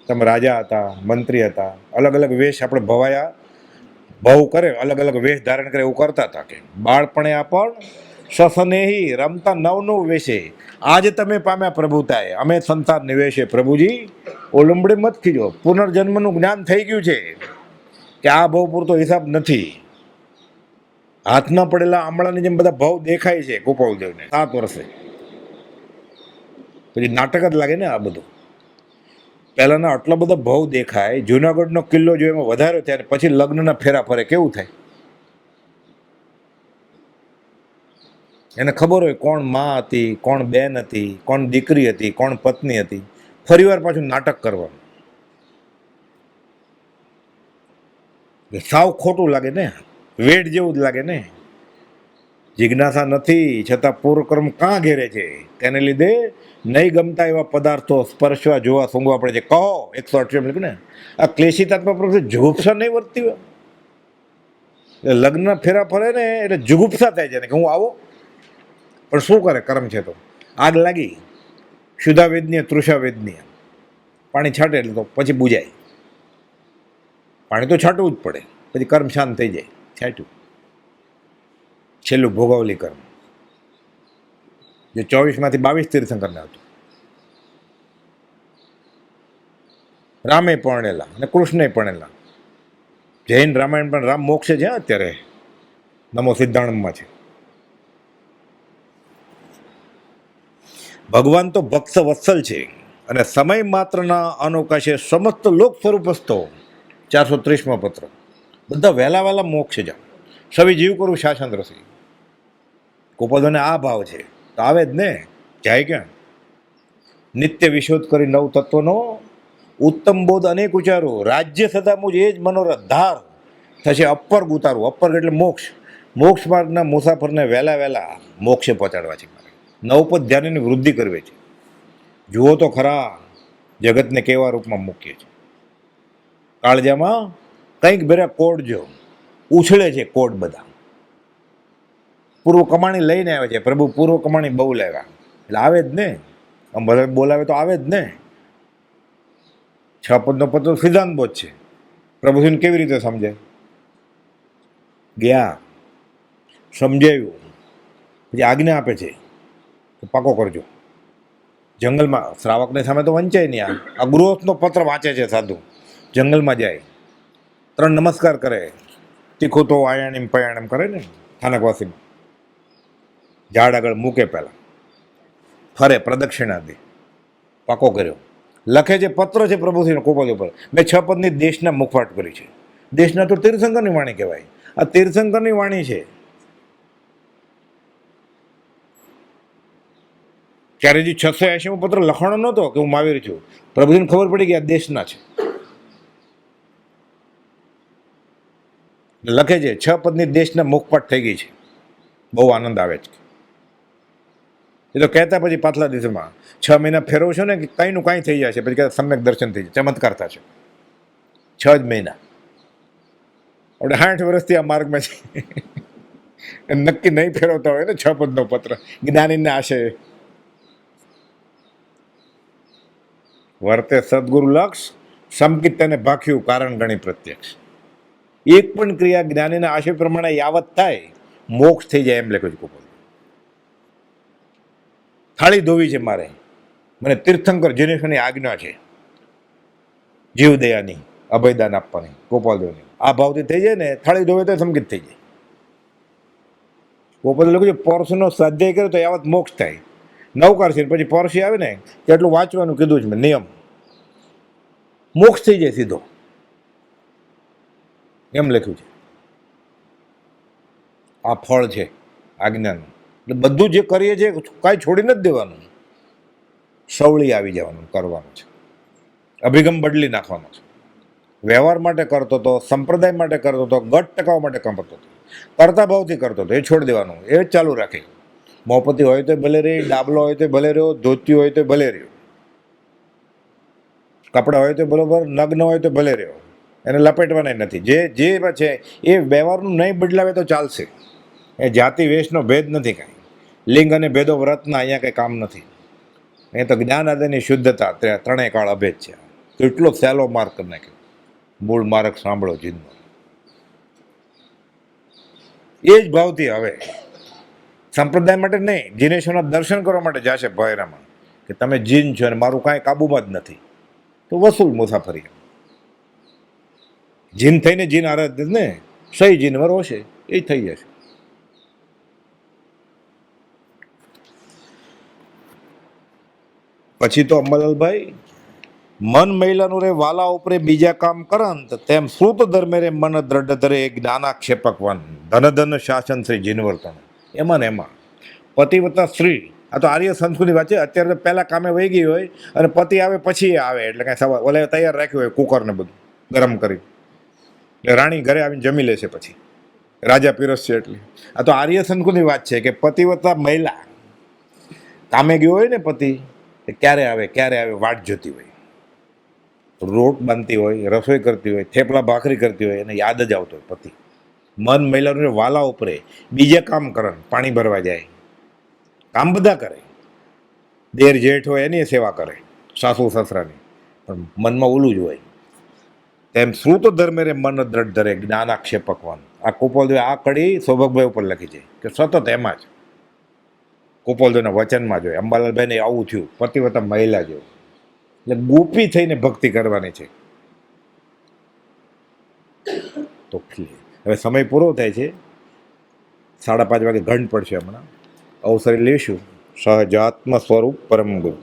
તમે રાજા હતા, મંત્રી હતા. અલગ અલગ વેશ આપણે ભવાયા, ભવ કરે, અલગ અલગ વેશ ધારણ કરે એવું કરતા હતા. કે બાળપણે આપણ સસનેહી રમતા નવ વેશે. આજે તમે પામ્યા પ્રભુતાએ, અમે સંસાર નિવેશે. પ્રભુજી ઓલંબડે મત ખીજો. પુનર્જન્મનું જ્ઞાન થઈ ગયું છે કે આ ભવ પૂરતો હિસાબ નથી. હાથના પડેલા આમળાની જેમ બધા ભાવ દેખાય છે ગોપાલદેવને 7 વર્ષે. પછી નાટક જ લાગે ને આ બધું. પહેલાના આટલા બધા ભાવ દેખાય. જુનાગઢનો કિલ્લો જો એમાં વધાર્યો ત્યારે પછી લગ્નના ફેરા ફરે કેવું થાય? એને ખબર હોય કોણ માં હતી, કોણ બેન હતી, કોણ દીકરી હતી, કોણ પત્ની હતી. ફરીવાર પાછું નાટક કરવાનું સાવ ખોટું લાગે ને, વેડ જેવું જ લાગે ને. જિજ્ઞાસા નથી છતાં પૂર્વકર્મ કાં ઘેરે છે, તેને લીધે નહીં ગમતા એવા પદાર્થો સ્પર્શવા, જોવા, સૂંઘવા પડે છે. કહો 108 ને આ ક્લેશિતાત્મક પ્રવૃત્તિ જુગુપ્સા નહીં વર્તી હોય. લગ્ન ફેરા ફરે ને એટલે જુગુપ્સા થાય છે ને કે હું આવો, પણ શું કરે, કર્મ છે તો. આગ લાગી, શુદ્ધા વેદનીય તૃષા વેદનીય, પાણી છાંટે એટલે તો પછી બુજાય. પાણી તો છાંટવું જ પડે, પછી કર્મ શાંત થઈ જાય. છાંટ્યું, છેલ્લું ભોગવલી કર્મ. જે 24માંથી 22 તીર્થંકરને હતું. રામે પરણેલા અને કૃષ્ણે પરણેલા. જૈન રામાયણ પણ રામ મોક્ષે છે અત્યારે, નમો સિદ્ધાણમાં છે. ભગવાન તો ભક્ત વત્સલ છે અને સમય માત્રના અનવકાશે સમસ્ત લોક સ્વરૂપસ્તો. 430માં પત્ર. બધા વહેલા વહેલા મોક્ષે જાઓ. સવી જીવ કરું શાસન રસી. ગોપાદોને આ ભાવ છે તો આવે જ ને, જાય ક્યાં. નિત્ય વિશોધ કરી નવ તત્વનો ઉત્તમ બોધ અનેક ઉચ્ચારો. રાજ્ય સદા મુજ એ જ મનોરથ ધાર થશે અપર ઉતારવું. અપર એટલે મોક્ષ. મોક્ષ માર્ગના મુસાફરને વહેલા વહેલા મોક્ષે પહોંચાડવા છે. નવપદ ધ્યાનની વૃદ્ધિ કરવી છે. જુઓ તો ખરા જગતને કેવા રૂપમાં મૂકીએ છે. કાળજામાં કંઈક બેરા કોડ જો ઉછળે છે, કોડ બધા પૂર્વ કમાણી લઈને આવે છે. પ્રભુ પૂર્વ કમાણી બહુ લેવા એટલે આવે જ ને. આમ ભલે બોલાવે તો આવે જ ને. 6 પદનો પત્ર સિદ્ધાંત બોધ છે. પ્રભુજીને કેવી રીતે સમજે, ગયા સમજાવ્યું, પછી આજ્ઞા આપે છે તો પાકો કરજો. જંગલમાં શ્રાવકની સામે તો વંચાય નહીં. આ ગૃહસ્થનો પત્ર વાંચે છે સાધુ. જંગલમાં જાય, 3 નમસ્કાર કરે, તીખું તો આયાણીમ પયાણમ કરે ને સ્થાનકવાસી. ઝાડ આગળ મૂકે, પહેલાં ફરે, પ્રદક્ષિણા દે, પાકો કર્યો. લખે છે પત્ર છે પ્રભુશ્રીનો કોપલ ઉપર. મેં 6 પદની દેશના મુખવાટ કરી છે. દેશના તો તીર્થંકરની વાણી કહેવાય. આ તીર્થંકરની વાણી છે. ત્યારે જે 680મો પત્ર લખાણો નહોતો કે હું મહાવીર છું. પ્રભુજીને ખબર પડી કે આ દેશના છે. લખે છે 6 પદની દેશના મુખપાટ થઈ ગઈ છે. બહુ આનંદ આવે છે. એ તો કહેતા પછી પાછલા દિવસમાં 6 મહિના ફેરવશો ને કે કંઈનું કાંઈ થઈ જશે, પછી કહેતા સમ્યક દર્શન થઈ જાય, ચમત્કાર થશે. 6 જ મહિના. આપણે 60 વર્ષથી આ માર્ગમાં છે. નક્કી નહીં ફેરવતા હોય ને 6 પદનો પત્ર જ્ઞાનીને આશય. વર્તે સદગુરુ લક્ષ સમકિત તેને ભાખ્યું કારણ ગણી પ્રત્યક્ષ. એક પણ ક્રિયા જ્ઞાનીના આશય પ્રમાણે યાવત થાય મોક્ષ થઈ જાય એમ લખ્યું છે. થાળી ધોવી છે મારે, મને તીર્થંકર જિનેશ્વરની આજ્ઞા છે, જીવદયાની, અભયદાન આપવાની, ગોપાલદેવની. આ ભાવથી થઈ જાય ને થાળી ધોવે તો સંકિત થઈ જાય. ગોપાલદેવ લખ્યું છે પૌરુષનો સ્વાધ્યાય કર્યો તો યાવત મોક્ષ થાય. નવકારશી પછી પૌરુષી આવે ને એટલું વાંચવાનું કીધું છે મેં, નિયમ. મોક્ષ થઈ જાય સીધો એમ લખ્યું છે. આ ફળ છે આજ્ઞાનું. એટલે બધું જે કરીએ છીએ કાંઈ છોડી નથી દેવાનું. સવળી આવી જવાનું કરવાનું છે. અભિગમ બદલી નાખવાનો છે. વ્યવહાર માટે કરતો હતો, સંપ્રદાય માટે કરતો હતો, ગઢ ટકાવવા માટે કરતો હતો, કરતા ભાવથી કરતો હતો, એ છોડી દેવાનું. એ જ ચાલુ રાખે. મોપતિ હોય તો ભલે રહી, ડાબલો હોય તો ભલે રહ્યો, ધોતી હોય તો ભલે રહ્યો, કપડાં હોય તો બરોબર, નગ્ન હોય તો ભલે રહ્યો, એને લપેટવાના નથી. જે છે એ વ્યવહારનું નહીં બદલાવે તો ચાલશે. એ જાતિ વેશનો ભેદ નથી કાંઈ. લિંગ અને ભેદો વ્રતના અહીંયા કંઈ કામ નથી. એ તો જ્ઞાન આદિની શુદ્ધતા 3 કાળ અભેદ છે. કેટલો સહેલો માર્ગ કરી નાખ્યો. મૂળ માર્ગ સાંભળો જીનનો. એ જ ભાવથી હવે સંપ્રદાય માટે નહીં, જીનેશ્વરના દર્શન કરવા માટે જશે ભયરામાં કે તમે જીન છો અને મારું કાંઈ કાબુમાં જ નથી, તો વસૂલ મુસાફરી. જીન થઈને જીન આરાધ ને સહી જીન રોશે એ થઈ જશે. પછી તો અંબાલાલભાઈ, મન મહિલાનું રે વાલા ઉપરે બીજા કામ કરંત તેમ શ્રુત ધર્મે રે મન દ્રઢ ધરે જ્ઞાનાક્ષેપક વન ધન ધન શાસન શ્રી જીનવર્તન. એમાં ને એમાં પતિ વત્તા સ્ત્રી, આ તો આર્ય સંસ્કૃતિ વાત છે. અત્યારે તો પહેલાં કામે વહી ગઈ હોય અને પતિ આવે પછી એ આવે, એટલે કાંઈ સવાલ ઓલે તૈયાર રાખ્યું હોય કુકરને બધું ગરમ કરી, એટલે રાણી ઘરે આવીને જમી લેશે પછી રાજા પીરસશે. એટલે આ તો આર્ય સંસ્કૃતિ વાત છે કે પતિ વત્તા મહિલા કામે ગયો હોય ને પતિ, એ ક્યારે આવે વાટ જોતી હોય, રોટ બાંધતી હોય, રસોઈ કરતી હોય, થેપલા ભાખરી કરતી હોય, એને યાદ જ આવતો હોય પતિ. મન મહિલાનું વાલા ઉપરે, બીજે કામ કરે, પાણી ભરવા જાય, કામ બધા કરે, દેર જેઠ હોય એની સેવા કરે, સાસુ સસરાની, પણ મનમાં ઓલું જ હોય. તેમ શ્રુત ધર્મે રે મન દ્રઢ ધરે જ્ઞાનાક્ષેપકવાન. આ કુપોલદેવે આ કડી સૌભગભાઈ ઉપર લખી છે કે સતત એમાં જ કુપોલદેવના વચનમાં જોઈએ. અંબાલાલભાઈને આવું થયું, પતિવતા મહિલા જેવું, એટલે ગોપી થઈને ભક્તિ કરવાની છે. તો હવે સમય પૂરો થાય છે, 5:30 વાગે ઘંટ પડશે. હમણાં અવસર લેશું. સહજાત્મ સ્વરૂપ પરમ ગુરુ.